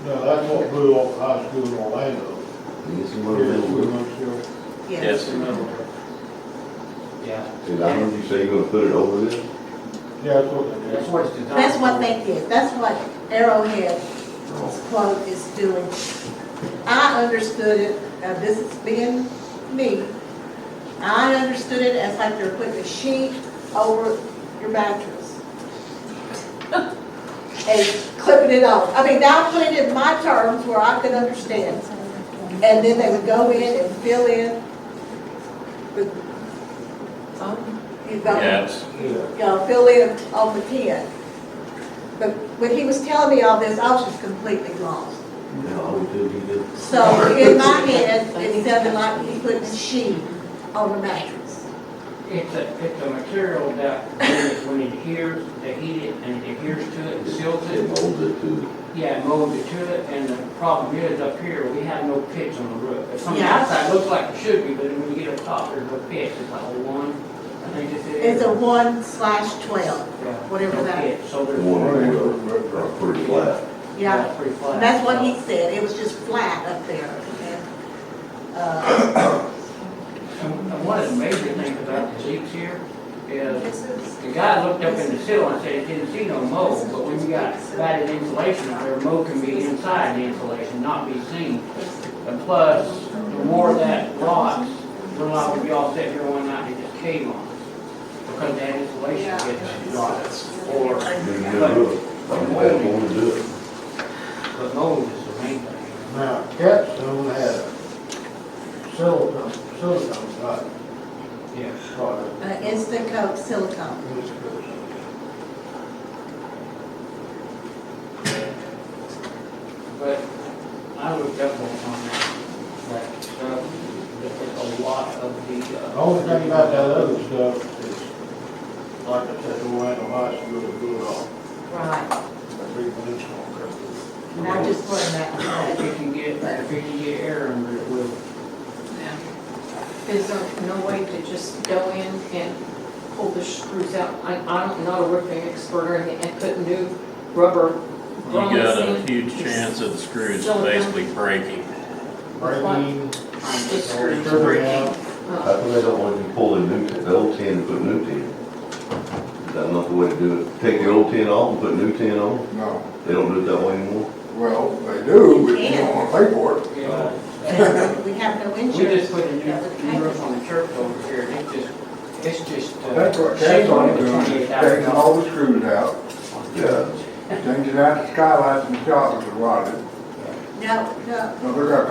S11: No, that's what blew off the high school in Orlando.
S5: It's
S11: Yeah, we must still.
S2: Yes.
S7: Yeah,
S5: Did I heard you say you're gonna put it over this?
S11: Yeah, that's what they
S7: that's
S11: did.
S7: what it's designed for.
S3: That's what they did. That's what Arrowhead's quote is doing. I understood it, this is being me, I understood it as like they're putting a sheet over your mattress and clipping it on. I mean, now put it in my terms where I could understand. And then they would go in and fill in with, you know,
S2: Yes.
S3: fill in on the tin. But when he was telling me all this, I was just completely lost.
S5: Yeah, all we did, he did.
S3: So in my head, it sounded like he put a sheet on the mattress.
S7: It's a material that when it adheres, they heat it and it adheres to it and seals
S5: It
S7: it.
S5: molds it to,
S7: Yeah, it molds it to it, and the problem is up here, we have no pitch on the roof. It's on the
S3: Yeah.
S7: outside, it looks like it should be, but then when you get up top, there's no pitch. It's like a 1, I think it is.
S3: It's a 1/12,
S7: Yeah,
S3: whatever
S7: no
S3: that-
S7: pitch, so there's
S5: one
S7: one.
S5: are pretty flat.
S3: yeah.
S7: Pretty flat.
S3: And that's what he said, it was just flat up there. And
S7: And one of the major things about the leaks here is, the guy looked up in the ceiling and said he didn't see no mold, but when you got batted insulation up there, mold can be inside the insulation, not be seen. And plus, the more that rots, the longer we all sit here one night and just cave on it. Because that insulation gets rotten. Or, but mold is the main thing.
S11: Now, Capstone had a silicone, not,
S7: Yes.
S3: Instant coat silicone.
S7: But I looked up on that stuff, that a lot of the.
S11: The only thing about that other stuff is, like I said, the Orlando High School is good off.
S3: Right.
S11: That big police car comes through.
S3: And I just learned
S7: If
S3: that.
S7: you can get, if you can get air under it, will.
S10: Is there no way to just go in and pull the screws out? I'm not a roofing expert or anything, and put new rubber
S2: You
S10: grommets
S2: got a
S10: in?
S2: huge chance of the screws
S10: Silicone.
S2: basically breaking.
S11: Breaking,
S10: The screws
S11: screws
S10: breaking.
S11: out.
S10: Oh.
S5: How come they don't want you to pull the old tin and put new tin? Is that not the way to do it? Take the old tin off and put new tin on?
S12: No,
S5: They don't do it that way anymore?
S12: well, they do, but you don't wanna pay for it.
S7: Yeah.
S3: And we have no
S7: We
S3: insurance.
S7: just put a new
S3: That would pay
S7: roof
S3: us.
S7: on the church over here, and it's just.
S12: That's what
S7: shingle,
S12: Capstone
S7: it was
S12: doing, is
S7: $28,000.
S12: taking all the screws out,
S5: Yeah.
S12: changing out the skylights in the shop is rotted.
S3: No, no,
S12: No, they got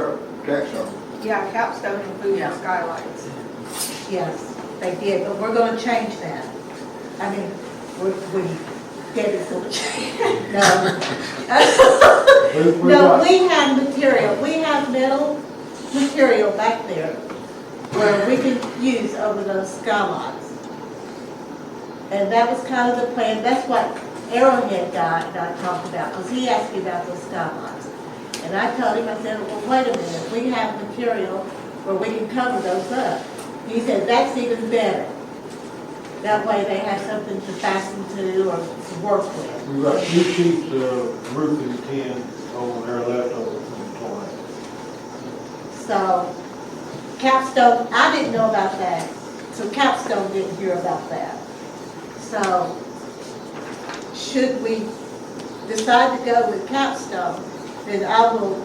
S12: Capstone.
S9: Yeah, Capstone includes
S3: Yeah.
S9: the skylights.
S3: yes, they did, but we're gonna change that. I mean, we get it, gonna change. No.
S11: We
S3: No,
S11: got,
S3: we have material, we have metal material back there where we can use over those skylights. And that was kind of the plan, that's what Arrowhead guy and I talked about, because he asked me about those skylights. And I told him, I said, well, wait a minute, we have material where we can cover those up. He said, that's even better. That way they have something to fasten to or to work with.
S11: we got 2 sheets of roofing tin over there left over from the tornado.
S3: So, Capstone, I didn't know about that, so Capstone didn't hear about that. So, should we decide to go with Capstone, then I will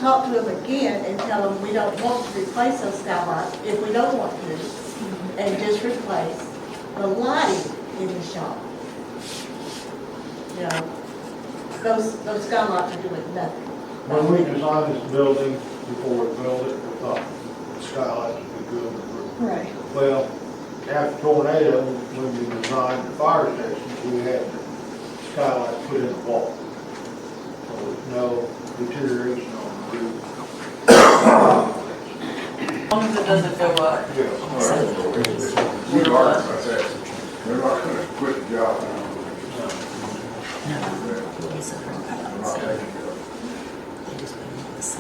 S3: talk to him again and tell him we don't want to replace those skylights, if we don't want to, and just replace the lighting in the shop. You know, those skylights are doing nothing.
S11: When we designed this building, before we built it, we thought the skylights would be good on the roof.
S3: Right.
S11: Well, after tornado, when we designed the fire station, we had the skylights put in the wall. So there's no deterioration on the roof.
S6: As long as it doesn't go up.
S12: Yeah. We're not gonna quit the job now. I'm not taking it.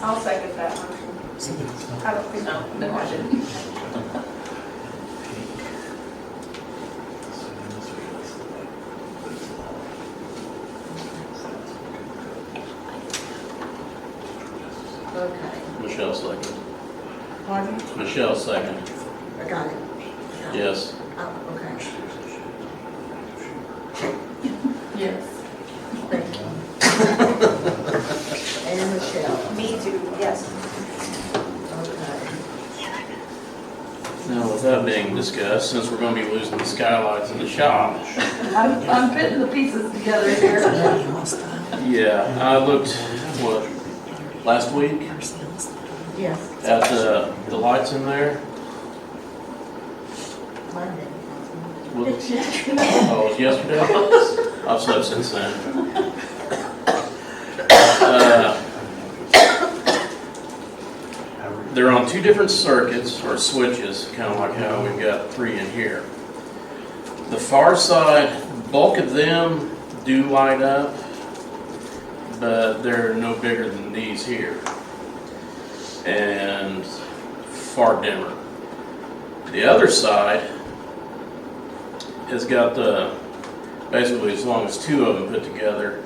S9: I'll second that motion. I don't think.
S6: No, I didn't.
S3: Okay.
S2: Michelle second.
S3: Pardon?
S2: Michelle second.
S3: I got it.
S2: Yes.
S3: Oh, okay.
S6: Yes.
S3: Thank you. And Michelle.
S9: Me too, yes.
S3: Okay.
S2: Now, with that being discussed, since we're gonna be losing the skylights in the shop,
S6: I'm fitting the pieces together here.
S2: yeah, I looked, what, last week
S3: Yes,
S2: at the lights in there.
S3: Monday.
S2: Well, oh, it was yesterday? I've slept since then. They're on 2 different circuits or switches, kind of like how we've got 3 in here. The far side, bulk of them do light up, but they're no bigger than these here, and far dimmer. The other side has got the, basically as long as 2 of them put together,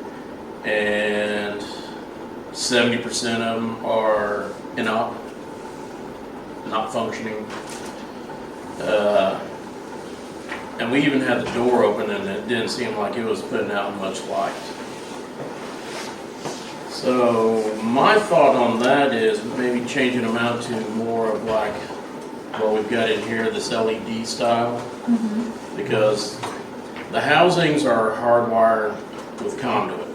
S2: and 70% of them are not functioning. And we even had the door open and it didn't seem like it was putting out much light. So my thought on that is maybe changing them out to more of like what we've got in here, this LED style. Because the housings are hardwired with conduit.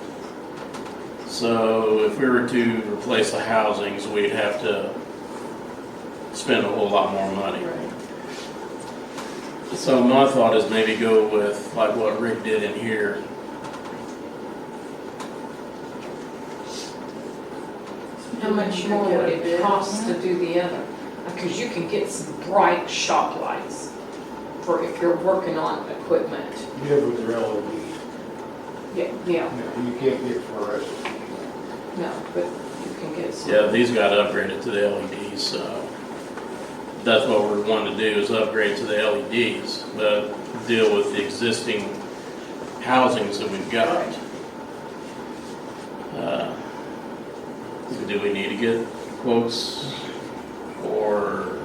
S2: So if we were to replace the housings, we'd have to spend a whole lot more money. So my thought is maybe go with like what Rick did in here.
S10: How much more would it cost to do the other? Because you can get some bright shop lights for if you're working on equipment.
S11: Live with your LED.
S10: Yeah,
S11: You can't get fluorescent.
S10: no, but you can get some.
S2: Yeah, these got upgraded to the LEDs, so that's what we're wanting to do is upgrade to the LEDs, but deal with the existing housings that we've got. Do we need to get quotes or?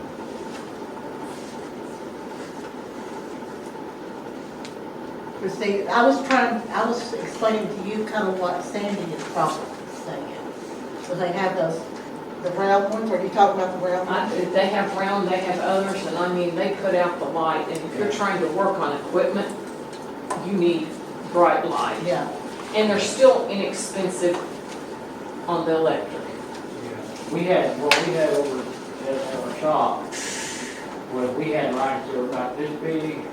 S3: You see, I was explaining to you kind of what Sandy is probably saying. So they have those, the round ones, are you talking about the round ones?
S10: They have round, they have others, and I mean, they put out the light, and if you're trying to work on equipment, you need bright light.
S3: Yeah.
S10: And they're still inexpensive on the electric.
S7: We had, what we had over at our shop, was we had lights that were about this big,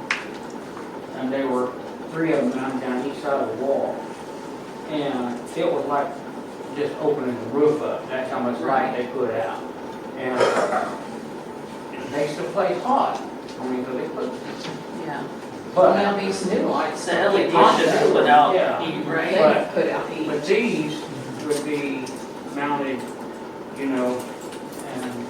S7: and they were 3 of them mounted down each side of the wall. And it was like just opening the roof up, that's how much light they put out. And it makes the place hot, I mean, because they put,
S6: Yeah.
S7: but,
S10: Now these new lights,
S6: The
S10: they
S6: LED
S10: hot
S6: should
S10: though.
S6: put out
S7: Yeah.
S6: heat,
S10: They
S6: right?
S7: But-
S10: put out heat.
S7: but these would be mounted, you know, and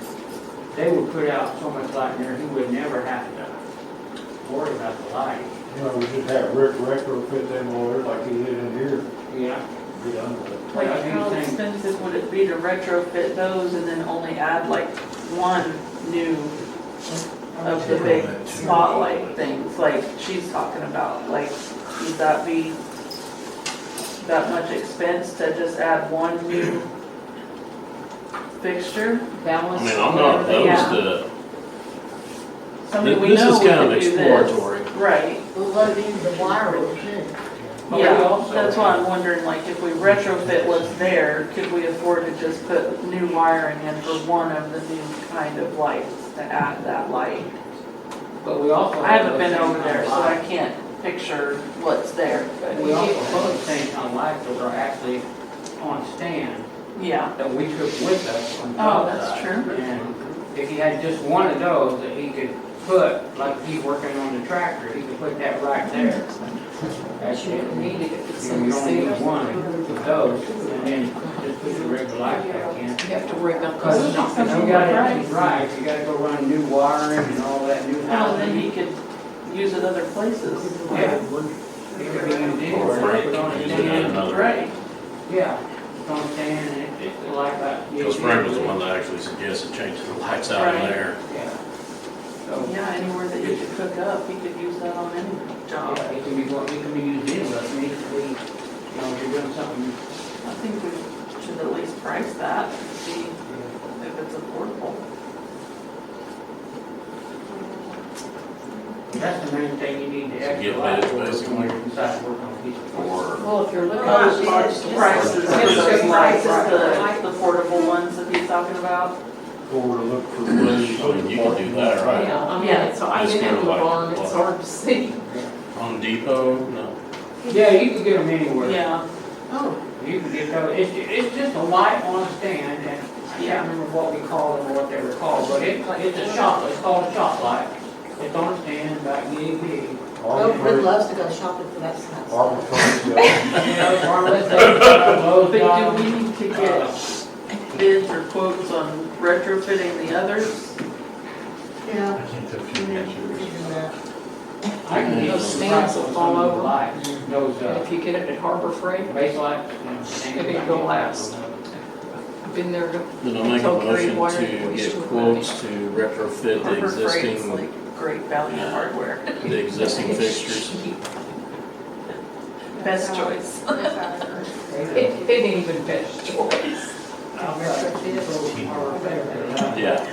S7: they would put out so much light in there, he would never have to worry about the light.
S11: You know, we just have Rick retrofit them over like he did in here,
S7: Yeah.
S11: be done with it.
S6: Like,
S7: Yeah,
S6: how
S7: these things-
S6: expensive would it be to retrofit those and then only add like one new of the big spotlight things, like she's talking about? Like, would that be that much expense to just add one new fixture?
S10: Balance.
S2: I mean, I'm not opposed
S6: Yeah.
S2: to,
S6: I mean, we
S2: this
S6: know
S2: is
S6: we
S2: kind of
S6: could do this.
S2: exploratory.
S6: Right,
S3: We'll load in the wiring too.
S7: But we
S6: yeah,
S7: also
S6: that's why I'm
S7: have-
S6: wondering, like, if we retrofit what's there, could we afford to just put new wiring in for one of the new kind of lights to add that light?
S7: But we also.
S6: I haven't been
S7: those
S6: over
S7: same
S6: there,
S7: kind
S6: so
S7: of
S6: I
S7: lights.
S6: can't picture what's there, but
S7: We also have the same kind of lights that are actually on stand
S6: yeah.
S7: that we took with us on the
S6: Oh,
S7: job
S6: that's
S7: site.
S6: true.
S7: And if he had just one of those that he could put, like he's working on the tractor, he could put that right there. That's
S10: You
S7: it.
S10: don't need it if it's
S7: You know,
S10: in
S7: you
S10: the
S7: don't need
S10: center.
S7: one of those, and then just put your regular light back in.
S10: You have to rig up
S7: Because
S10: the
S7: if
S10: shop.
S7: you got it right, you gotta go run new wiring and all that new
S6: Well, then
S7: housing.
S6: he could use it other places.
S7: Yeah. It could be used anywhere. Put on a
S2: Use it in
S7: stand.
S2: another-
S6: Right,
S7: Yeah, it's on a stand, and it's like that.
S2: Because Frank was the one that actually suggested changing the lights out in
S6: Right.
S2: there.
S7: Yeah. So,
S6: yeah, anywhere that you could hook up, he could use that on any job.
S7: yeah, it can be used anywhere, I mean, it could be, you know, if you're doing something.
S6: I think we should at least price that, and see if it's affordable.
S7: That's the main thing you need to
S2: To get
S7: extra light
S2: bids,
S7: for
S2: basically.
S7: when you decide to work on a piece of equipment.
S2: Or,
S10: Well, if you're looking
S9: Well,
S10: at
S9: not
S10: parts,
S9: bids,
S6: Prices,
S10: just-
S6: for those
S10: just
S6: lights,
S10: prices,
S6: the portable ones that he's talking about.
S11: Or to look for.
S2: I mean, you can do that, right?
S10: Yeah, I mean,
S6: Yeah.
S10: it's, I've
S2: Just
S10: been
S2: go
S10: in the
S2: like-
S10: barn, it's hard to see.
S2: Home Depot, no.
S7: Yeah, you can get them anywhere.
S6: Yeah,
S3: Oh,
S7: You can get those, it's just a light on a stand, and I
S6: Yeah.
S7: can't remember what we called them or what they were called, but it's a shop, it's called a shop light. It's on a stand, about yay big.
S3: oh, Rick loves to go shopping for that stuff.
S11: Arbor Freight,
S7: You know, farmers, Lowe's
S6: but
S7: got
S6: do we
S7: them.
S6: need to get bids or quotes on retrofitting the others?
S3: Yeah.
S7: I can get
S10: Those
S7: some
S10: stands
S7: price
S10: will
S7: on
S10: fall
S7: some of the
S10: over.
S7: lights, those,
S10: And if you get it at Harbor Freight,
S7: base lights.
S10: It ain't gonna last. I've been there to
S2: Then I'll make a
S10: Tell Gary
S2: motion
S10: why
S2: to
S10: it was
S2: get
S10: too
S2: quotes to retrofit the
S6: Harbor Freight's
S2: existing
S6: like great value hardware.
S2: The existing fixtures.
S6: Best choice.
S10: It ain't even best choice.
S2: Yeah.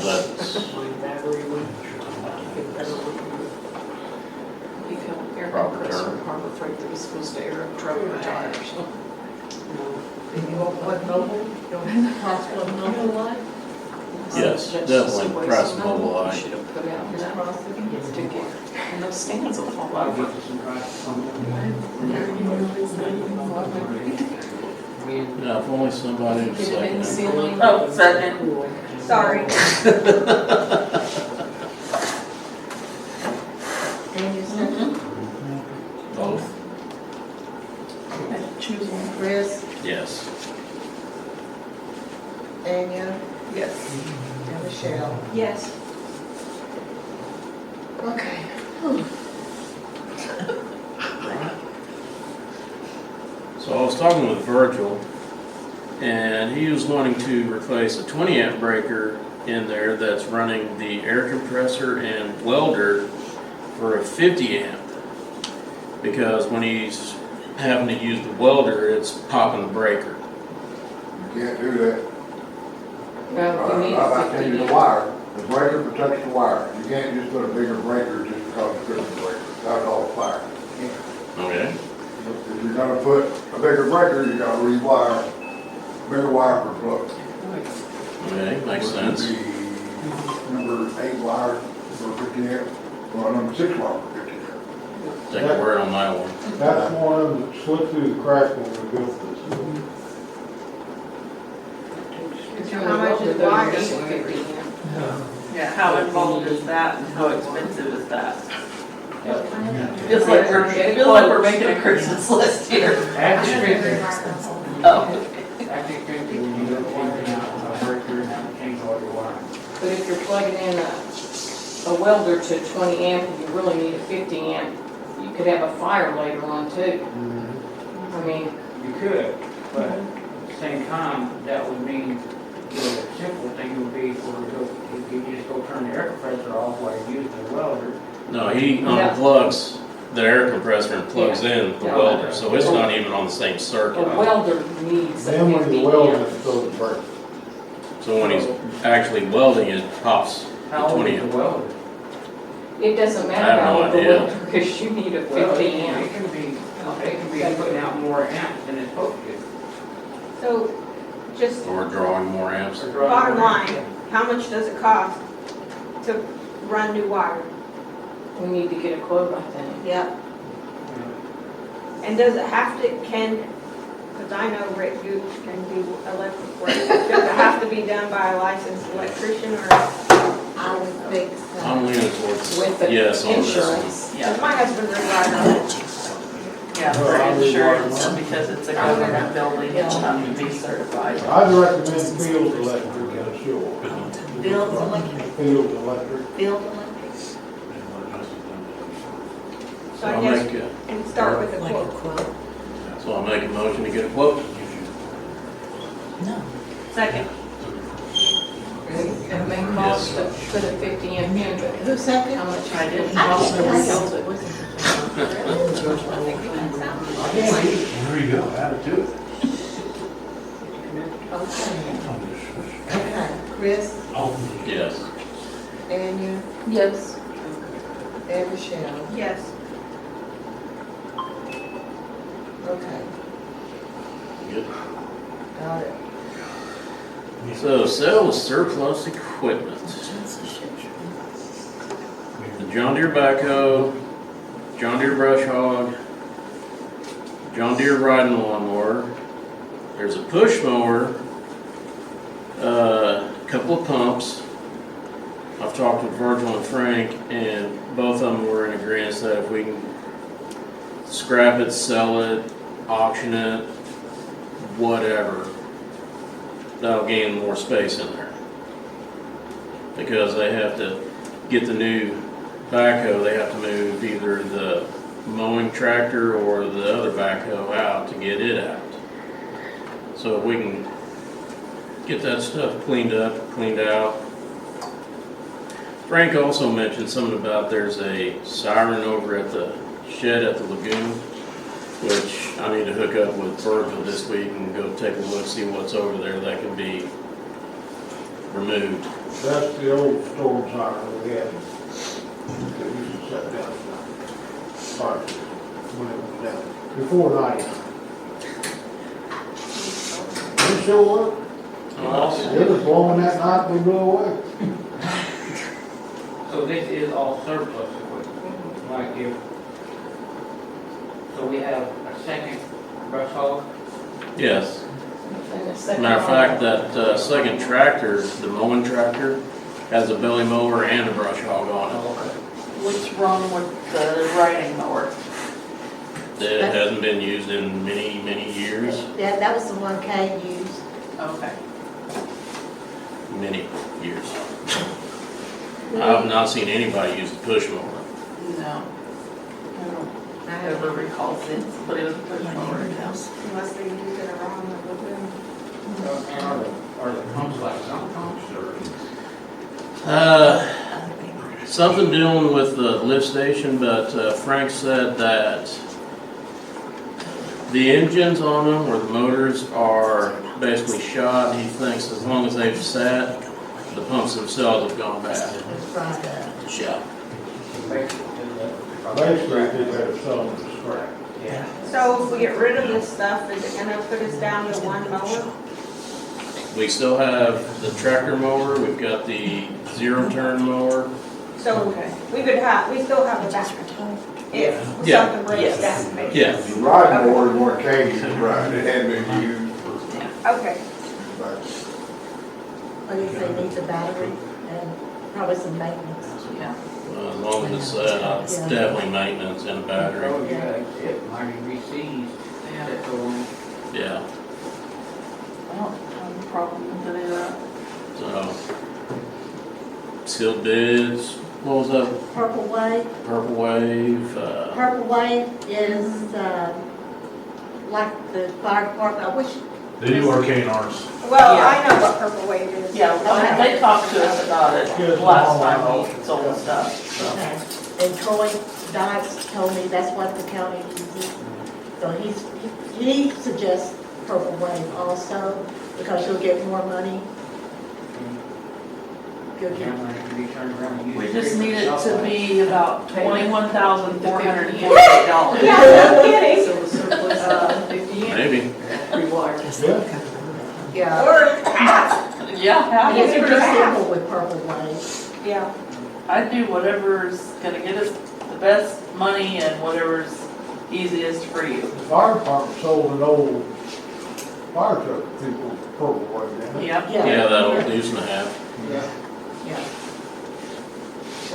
S2: That's,
S10: Become air
S2: Proper
S10: compressor,
S2: term.
S10: Harbor Freight that was supposed to air up truck tires.
S3: What mobile? Possible mobile light?
S2: yes,
S10: That's just a
S2: definitely
S10: waste
S2: press
S10: of money.
S2: Mulhall.
S10: Should have put out that to get, and those stands will fall
S7: I'll get
S10: over.
S7: you some prices on that.
S2: Yeah, if only somebody would
S10: Get it in the
S2: second
S10: ceiling.
S6: Oh, second.
S9: Sorry.
S3: And you second?
S2: both.
S6: Choose one.
S3: Chris,
S2: Yes.
S3: Anya,
S6: Yes.
S3: and Michelle.
S9: Yes.
S3: Okay.
S2: So I was talking with Virgil, and he was wanting to replace a 20 amp breaker in there that's running the air compressor and welder for a 50 amp. Because when he's having to use the welder, it's popping the breaker.
S12: You can't do that.
S10: Well, you need
S12: I tell you, the
S10: a
S12: wire, the breaker protects the wire. You can't just put a bigger breaker just because it's a breaker. That's all fire.
S2: Okay.
S12: If you're gonna put a bigger breaker, you gotta rewire, bigger wire per plug.
S2: Okay, makes sense.
S12: Which would be number 8 wire for 50 amp, well, number 6 wire for 50 amp.
S2: Take a word on that one.
S11: That's one of them that slipped through the crack when we built this.
S9: How much is wire?
S6: Yeah, how involved is that and how expensive is that? Feels like we're making a Christmas list here.
S7: Actually,
S6: Oh.
S7: when you go changing out a breaker and change all your wiring.
S10: But if you're plugging in a welder to 20 amp and you really need a 50 amp, you could have a fire later on too. I mean,
S7: You could, but at the same time, that would mean the simple thing would be for if you just go turn the air compressor off while you're using the welder.
S2: No, he unplugs the air compressor and plugs in the welder, so it's not even on the same
S10: a
S2: circuit.
S10: welder needs a
S11: Then when
S10: 50
S11: the welding,
S10: amp.
S11: it goes to break.
S2: So when he's actually welding, it pops the
S7: How old
S2: 20
S7: is the
S2: amp.
S7: welder?
S10: It doesn't
S2: I
S10: matter
S2: have
S10: how
S2: no
S10: old the
S2: idea.
S10: welder, because you need a 50
S7: Well, it
S10: amp.
S7: can be putting out more amps than it's supposed to.
S9: So, just
S2: Or drawing more amps.
S7: Or drawing
S9: bottom
S7: more amps.
S9: line, how much does it cost to run new wire?
S10: We need to get a quote, I think.
S3: Yep.
S9: And does it have to, because I know Rick Gooch can do electric work, does it have to be done by a licensed electrician or?
S3: I would think
S2: I'm
S3: so.
S2: leaning towards
S10: With the
S2: yes on this one.
S10: insurance.
S6: Yeah,
S9: Because my husband really likes it.
S6: yeah, for insurance, and because it's a government building, it's have to be certified.
S11: I'd recommend Field Electric, sure.
S3: Field electric,
S11: Field Electric.
S3: field electric.
S9: So I
S2: I'll
S9: guess
S2: make a,
S9: we can start with a
S3: Like a
S9: quote.
S3: quote.
S2: so I'll make a motion to get a quote.
S6: Second.
S10: It may cost to put a 50 amp in, but
S3: Who seconded?
S10: how much
S6: I
S10: it
S6: didn't.
S10: cost to rebuild it.
S12: There you go, add it to it.
S3: Okay, Chris,
S2: Yes.
S3: Anya,
S10: Yes.
S3: and Michelle.
S9: Yes.
S3: Okay,
S2: Good.
S3: got it.
S2: So sale of surplus equipment. The John Deere backhoe, John Deere brush hog, John Deere riding lawnmower. There's a push mower, a couple of pumps. I've talked with Virgil and Frank, and both of them were in agreement that if we can scrap it, sell it, auction it, whatever, that'll gain more space in there. Because they have to get the new backhoe, they have to move either the mowing tractor or the other backhoe out to get it out. So if we can get that stuff cleaned up, cleaned out, Frank also mentioned something about there's a siren over at the shed at the lagoon, which I need to hook up with Virgil this week and go take a look, see what's over there that can be removed.
S11: That's the old storm siren we had. That used to shut down. Parts when it was down, before 99. It sure worked. It was blowing that night, we blew away.
S7: So this is all surplus equipment, like if, so we have a second brush hog?
S2: Yes.
S10: And the second
S2: Matter of
S10: one-
S2: fact, that second tractor, the mowing tractor, has a belly mower and a brush hog on
S6: What's wrong with the riding mower?
S2: it. It hasn't been used in many, many years.
S3: Yeah, that was the one Kay used.
S6: Okay.
S2: Many years. I've not seen anybody use the push mower.
S6: No. I don't ever recall seeing somebody with a push mower in house.
S9: Unless they use it around the lagoon.
S7: Are the pumps like some pumps or?
S2: Something dealing with the lift station, but Frank said that the engines on them or the motors are basically shot. He thinks as long as they've sat, the pumps themselves have gone bad.
S3: That's right.
S2: Yeah.
S11: Basically, they better sell them to scrap.
S7: Yeah.
S9: So if we get rid of this stuff, is it gonna put us down to one mower?
S2: We still have the tractor mower. We've got the zero-turn mower.
S9: So we still have a backup. If
S2: Yeah.
S9: something breaks down. maybe.
S2: Yeah.
S12: The riding mower is one Katie's ride, it hadn't been used for,
S9: Okay,
S3: I think they need the battery and probably some maintenance.
S6: Yeah.
S2: As long as it's set, definitely maintenance and a battery.
S7: Oh, yeah, it might be seized.
S6: Yeah.
S7: That's the one.
S2: Yeah.
S6: I don't have a problem with any of that.
S2: So, sealed bids. What was that?
S3: Purple Wave,
S2: Purple Wave.
S3: Purple Wave is, like the fire department, I wish,
S13: They do arcane ours.
S9: well,
S6: Yeah.
S9: I know what Purple Wave is.
S6: Yeah, they talked to us about it last time we sold stuff, so.
S3: okay. And Troy Dykes told me that's what the county uses. So he suggests Purple Wave also, because you'll get more money. You'll get-
S7: Camera can be turned around and used.
S6: We just need it to be about $21,448.
S9: Yeah, no kidding.
S10: So the surplus of 50 amp.
S2: Maybe.
S3: Yeah.
S9: Or half,
S6: Yeah,
S3: It's
S9: Give it
S3: pretty
S9: a half.
S3: simple with Purple Wave.
S9: yeah.
S6: I'd do whatever's gonna get us the best money and whatever's easiest for you.
S11: The fire department sold an old fire truck to people, Purple Wave, didn't they?
S6: Yep.
S2: Yeah, that old deuce and a half.
S11: Yeah.
S3: Yeah.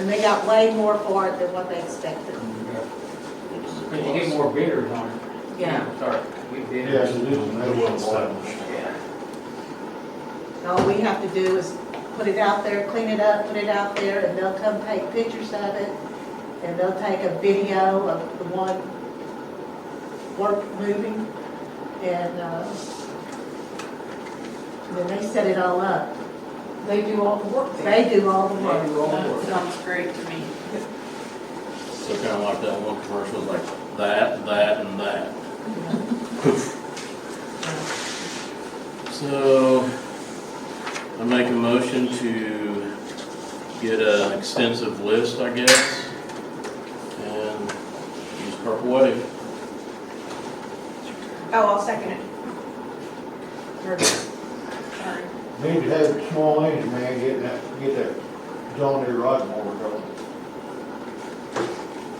S3: And they got way more for it than what they expected.
S7: But you get more bidders on it.
S3: Yeah.
S7: Start, get bidders.
S11: Yes, it is, and they will establish.
S7: Yeah.
S3: All we have to do is put it out there, clean it up, put it out there, and they'll come take pictures of it. And they'll take a video of the one work moving. And then they set it all up.
S10: They do all the work there.
S3: They do all the work.
S6: That sounds great to me.
S2: So kind of like that one commercial, like that, and that. So, I make a motion to get an extensive list, I guess, and use Purple Wave.
S9: Oh, I'll second it.
S6: Sorry.
S11: Need to have a small engine, man, get that John Deere rod mower going.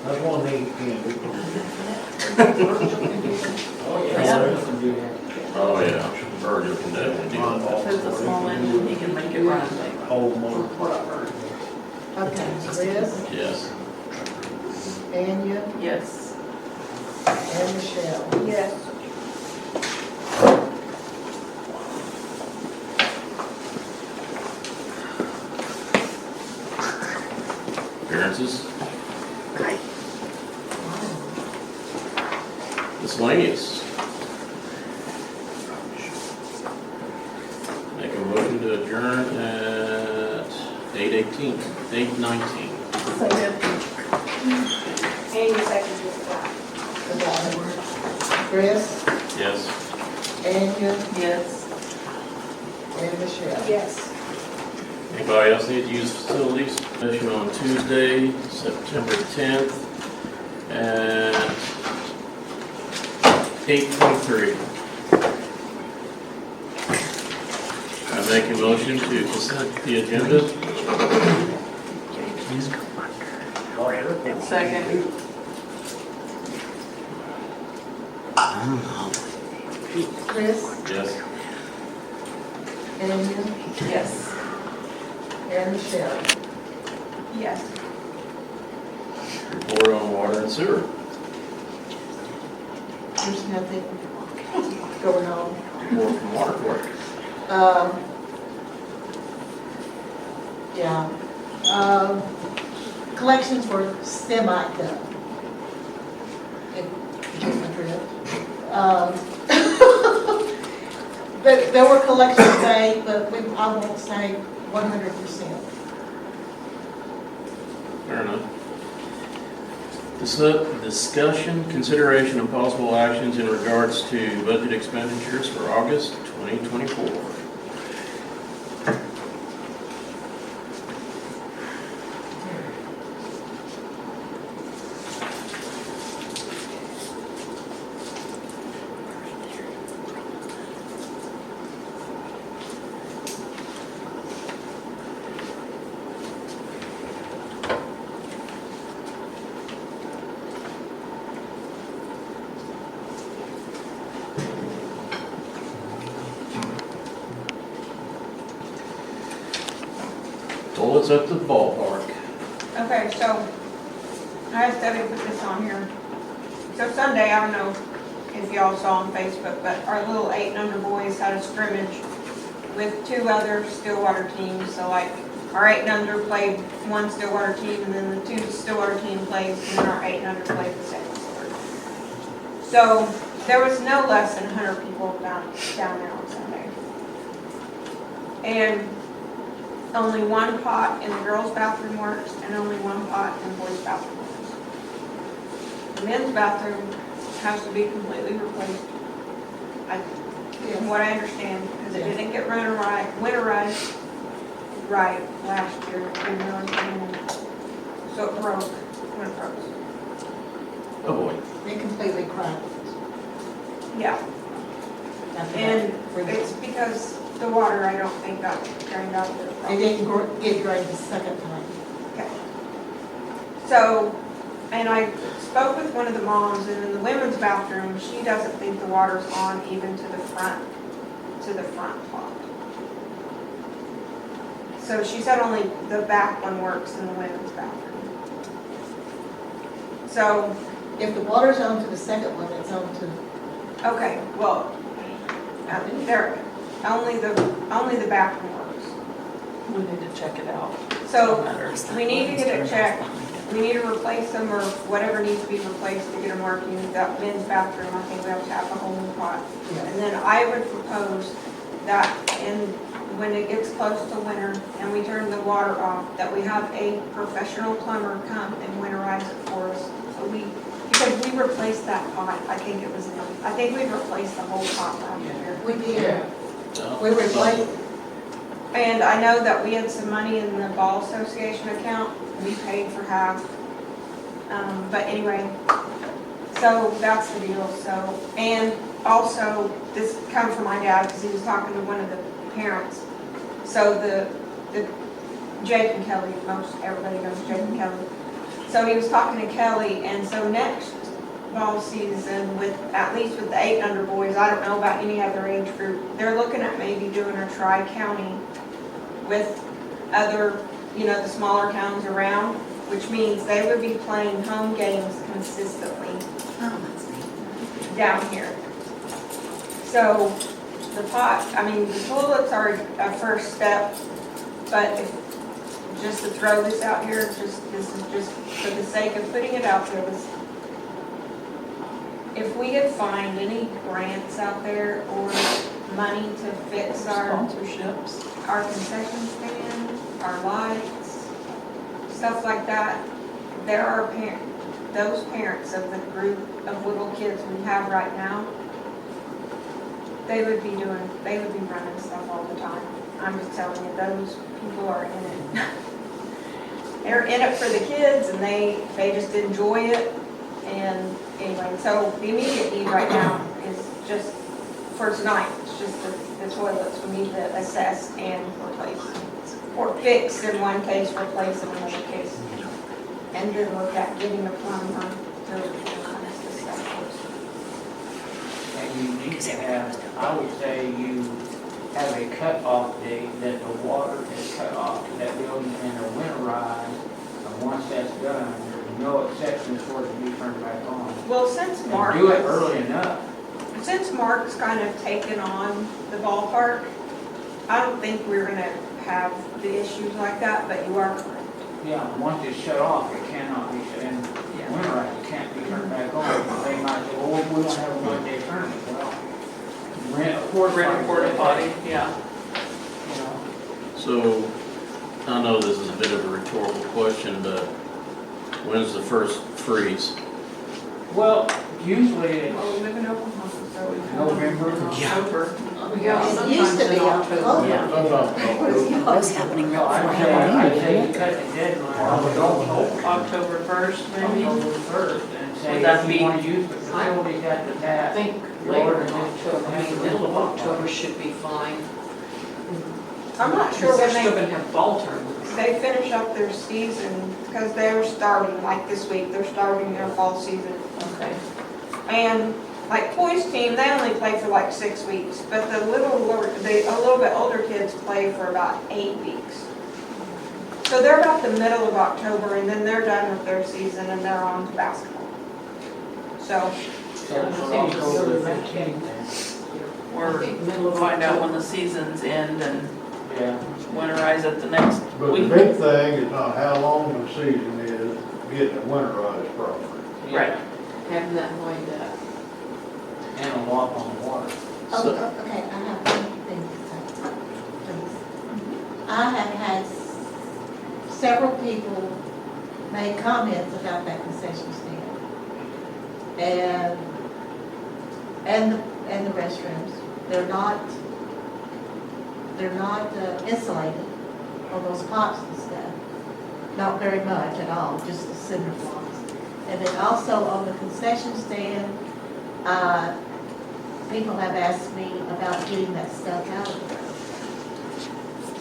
S11: That's one thing you can do.
S7: Oh,
S6: Yeah.
S7: yeah. Can do that.
S2: Oh, yeah, Virgil can definitely do that.
S6: If it's a small engine, you can make it run.
S11: Old mower.
S3: Okay, Chris,
S2: Yes.
S3: Anya,
S6: Yes.
S3: and Michelle.
S9: Yes.
S2: Appearances? Miscellaneous. Make a motion to adjourn at 8:18. 13th, 8/19.
S9: And you second this one.
S3: Chris,
S2: Yes.
S3: Anya,
S6: Yes.
S3: and Michelle.
S9: Yes.
S2: Anybody else need to use facilities? Session on Tuesday, September 10th at 8:23. I make a motion to consent the agenda.
S6: Second.
S3: Chris,
S2: Yes.
S3: Anya,
S6: Yes.
S3: and Michelle.
S9: Yes.
S2: Report on water and sewer.
S3: There's nothing going on.
S2: Report from water court.
S3: Yeah. Collections were semi-done. If you get my drift. There were collections made, but I won't say 100%.
S2: Fair enough. Discussion, consideration, and possible actions in regards to budget expenditures for August 2024. Toilets at the ballpark.
S9: Okay, so I asked Debbie to put this on here. So Sunday, I don't know if y'all saw on Facebook, but our little 8 and under boys had a scrimmage with 2 other Stillwater teams. So like our 8 and under played one Stillwater team, and then the 2 Stillwater team plays, and then our 8 and under played the second Stillwater. So there was no less than 100 people down there on Sunday. And only one pot in the girls' bathroom works, and only one pot in the boys' bathroom works. The men's bathroom has to be completely replaced, from what I understand, because it didn't get winterized right last year, you know, and so it broke when it froze.
S2: Oh boy.
S3: It completely cracked.
S9: Yeah,
S3: After
S9: and
S3: that.
S9: it's because the water, I don't think, got drained out of the
S3: It
S9: property.
S3: didn't get drained the second time.
S9: Okay. So, and I spoke with one of the moms, and in the women's bathroom, she doesn't think the water's on even to the front pot. So she said only the back one works in the women's bathroom. So,
S3: If the water's on to the second one, it's on to,
S9: okay, well, there, only the bathroom works.
S6: We need to check it out.
S9: So, we need to get it checked. We need to replace them, or whatever needs to be replaced to get them working. That men's bathroom, I think we have to have a whole new pot. And then I would propose that when it gets close to winter and we turn the water off, that we have a professional plumber come and winterize it for us. So because we replaced that pot, I think we replaced the whole pot last year.
S3: we did. We replaced,
S9: And I know that we had some money in the ball association account. We paid for half. But anyway, so that's the deal. So, and also, this comes from my dad because he was talking to one of the parents. So the Jake and Kelly, most everybody knows Jake and Kelly. So he was talking to Kelly, and so next ball season, at least with the 8 and under boys, I don't know about any other age group, they're looking at maybe doing a tri-county with other, the smaller towns around, which means they would be playing home games consistently down here. So the toilets are a first step, but just to throw this out here, this is just for the sake of putting it out there, if we could find any grants out there or money to fix our
S6: Sponsorships.
S9: concession stand, our lights, stuff like that, there are those parents of the group of little kids we have right now, they would be running stuff all the time. I'm just telling you, those people are in it. They're in it for the kids and they just enjoy it. And anyway, so the immediate need right now is just for tonight, it's just the toilets we need to assess and replace. Or fix in one case, replace in another case. And then look at getting a plumber to kind of stuff.
S7: And you need to have, I would say you have a cut-off date that the water is cut off to that building and are winterized. And once that's done, there's no exceptions for it to be turned back on.
S9: Well, since
S7: And
S9: Mark.
S7: do it early enough.
S9: Since Mark's kind of taken on the ballpark, I don't think we're gonna have the issues like that, but you are correct.
S7: Yeah, once it's shut off, it cannot be shut in. Winterized, it can't be turned back on. They might say, well, we don't have a one-day tournament. Well, rent a
S6: Porta potty, yeah.
S7: You know,
S2: So, I know this is a bit of a rhetorical question, but when's the first freeze?
S7: well, usually
S9: Well,
S7: it's
S9: we live in Oklahoma, so we have.
S7: November.
S6: October.
S3: It used to be October.
S6: Yeah.
S11: Sometimes.
S8: happening
S7: So I'd say you cut the deadline,
S6: October 1st, maybe?
S7: October 1st, and say
S6: Would that
S7: if you
S6: be-
S7: want to use the facilities at the
S10: I
S7: tap.
S10: think later in October, I mean, middle of October should be fine.
S9: I'm not sure
S10: Because they're
S9: when
S10: still gonna have fall tournaments.
S9: they finish up their season, because they're starting, like this week, they're starting their fall season.
S10: Okay.
S9: And like Toys team, they only play for like 6 weeks, but a little bit older kids play for about 8 weeks. So they're about the middle of October, and then they're done with their season, and they're on to basketball. So,
S7: So for October 15th then.
S6: Or
S10: Middle of
S6: find out when
S10: October.
S6: the seasons end and
S7: Yeah.
S6: winterize it the next
S11: But the
S6: week.
S11: big thing is not how long the season is, getting it winterized properly.
S6: Right.
S10: Having that lined up.
S7: And a lot on the water.
S3: Oh,
S2: So-
S3: okay, I have one thing to say, please. I have had several people make comments about that concession stand. And the restrooms. They're not insulated on those pots and stuff. Not very much at all, just the cinder blocks. And then also on the concession stand, people have asked me about getting that stuff out of there.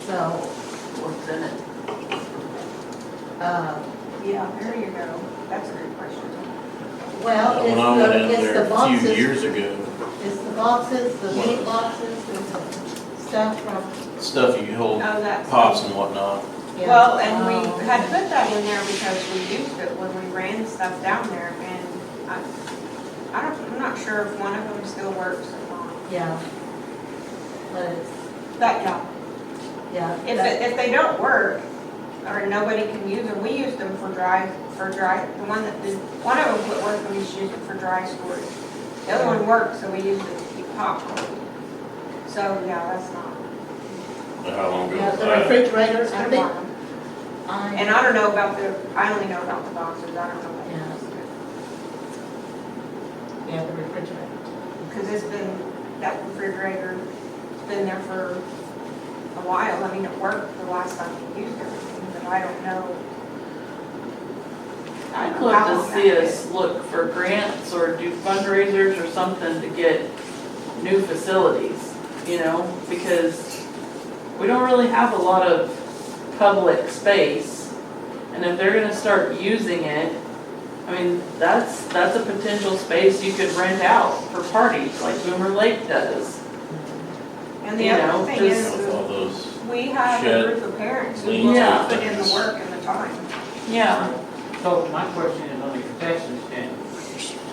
S3: So,
S6: What's in it?
S9: yeah, there you go. That's a good question.
S3: well,
S2: When I went in
S3: it's
S2: there
S3: the
S2: a few
S3: boxes,
S2: years ago,
S3: it's the boxes, the meat boxes, and the stuff from,
S2: stuff you hold,
S9: Oh, that's.
S2: pots and whatnot.
S3: yeah.
S9: Well, and we
S3: Oh.
S9: had put that in there because we used it when we ran stuff down there, and I'm not sure if one of them still works or not.
S3: Yeah. But it's,
S9: But yeah,
S3: yeah.
S9: if they don't work, or nobody can use them, we used them for dry, the one one of them quit working, we just used it for dry storage. The other one worked, so we used it to keep popcorn. So, yeah, that's not.
S2: How long ago
S3: Yeah,
S2: was
S3: the
S2: that?
S3: refrigerator,
S9: It's
S3: I
S9: been a
S3: think,
S9: while. And I don't know about I only know about the boxes, I don't know about the rest of it.
S3: yeah, the refrigerator.
S9: Because that refrigerator's been there for a while. I mean, it worked the last time we used everything, but I don't know.
S6: I'd
S9: how
S6: love
S9: long
S6: to see
S9: that
S6: us look for grants or do fundraisers or something to get new facilities, you know, because we don't really have a lot of public space. And if they're gonna start using it, I mean, that's a potential space you could rent out for parties like Boomer Lake does.
S9: And the
S6: You know,
S9: other thing
S6: just-
S2: With all
S9: is,
S2: those,
S9: we have a
S2: shed,
S9: group of parents who
S2: lean
S9: will
S6: to
S9: put in the
S2: things.
S9: work and the time.
S6: Yeah,
S7: So my question is on the concession stand.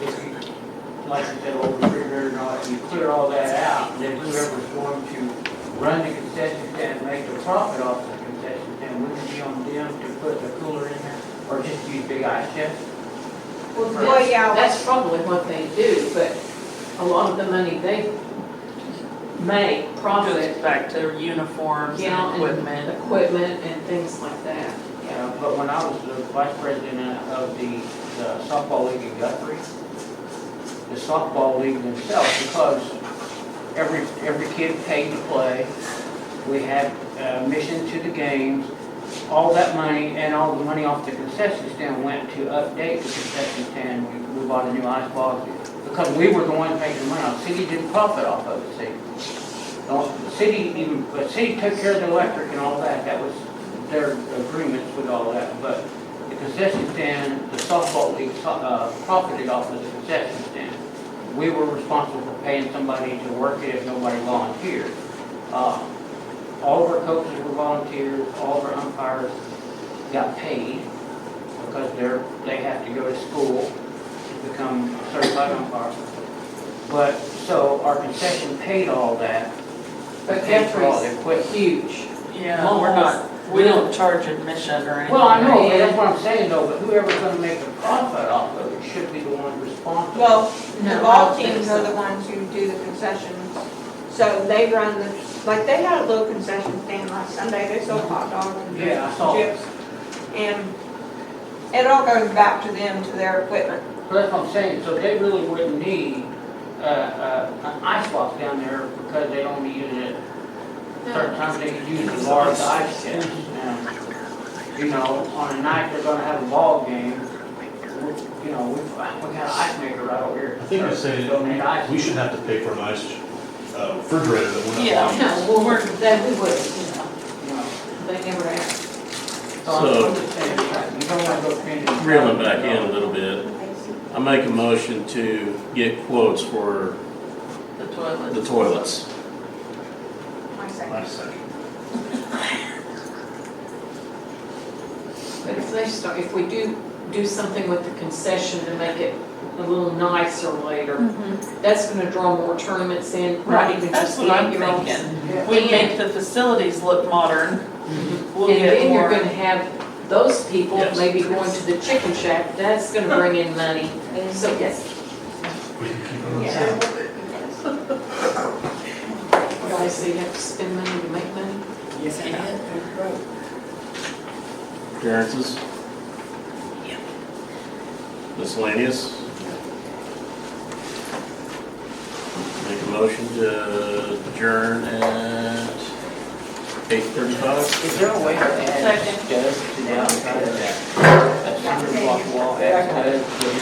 S7: If you, like you said, old refrigerator and all that, you clear all that out, then whoever's going to run the concession stand and make a profit off the concession stand, wouldn't it be on them to put the cooler in there? Or just use big ice chests?
S9: Well, yeah,
S10: That's probably what they do, but a lot of the money they make,
S6: goes
S10: profit,
S6: back to uniforms
S10: yeah,
S6: and equipment.
S10: equipment and things like that, yeah.
S7: but when I was the vice president of the softball league in Guthrie, the softball league themselves, because every kid paid to play, we had admission to the games, all that money and all the money off the concession stand went to update the concession stand. We bought a new ice box because we were the ones making the money. The city didn't profit off of it, see. The city took care of the electric and all that. That was their agreements with all that. But the concession stand, the softball league profited off of the concession stand. We were responsible for paying somebody to work it if nobody volunteered. All of our coaches were volunteers, all of our umpires got paid because they have to go to school to become certified umpires. But, so our concession paid all that.
S10: But
S7: paid for all the
S10: Guthrie's
S7: equipment.
S10: huge.
S6: Yeah, we're not, we don't charge admission or anything.
S7: Well, I know, but that's what I'm saying though, but whoever's gonna make the profit off of it should be the one responsible.
S9: Well,
S10: No,
S9: the
S10: I
S9: ball
S10: don't think
S9: teams
S10: so.
S9: are the ones who do the concessions. So they run like they had a little concession stand last Sunday, they sold hot dogs and
S7: Yeah, I saw it.
S9: chips. And it all goes back to them, to their equipment.
S7: But that's what I'm saying, so they really wouldn't need an ice box down there because they only use it certain times. They could use the large ice chest. And, you know, on a night they're gonna have a ball game, you know, we got an ice maker right over here.
S13: I think I say
S7: Donate ice.
S13: we should have to pay for an ice refrigerator that we're not
S6: Yeah.
S13: buying.
S10: No, well, that we would,
S7: You know.
S10: they never asked.
S7: So I'm just saying, you don't wanna go spending.
S2: Reeling back in a little bit, I make a motion to get quotes for
S6: The toilet.
S2: the toilets.
S9: My second.
S13: Last second.
S10: But if we do something with the concession to make it a little nicer later, that's gonna draw more tournaments in, not
S6: Right,
S10: even
S6: that's
S10: just
S6: what I'm
S10: 8-year-olds.
S6: thinking. We make the facilities look modern. We'll
S10: And
S6: get
S10: then you're
S6: more.
S10: gonna have those people
S2: Yes.
S10: maybe going to the chicken shack, that's gonna bring in money. So, yes. Guys, so you have to spend money to make money?
S7: Yes, you can.
S2: Appearances? Miscellaneous? Make a motion to adjourn at 8:35?
S7: Is there a way to add
S6: Second.
S7: studs to the outside of that? That cinder block wall, add studs?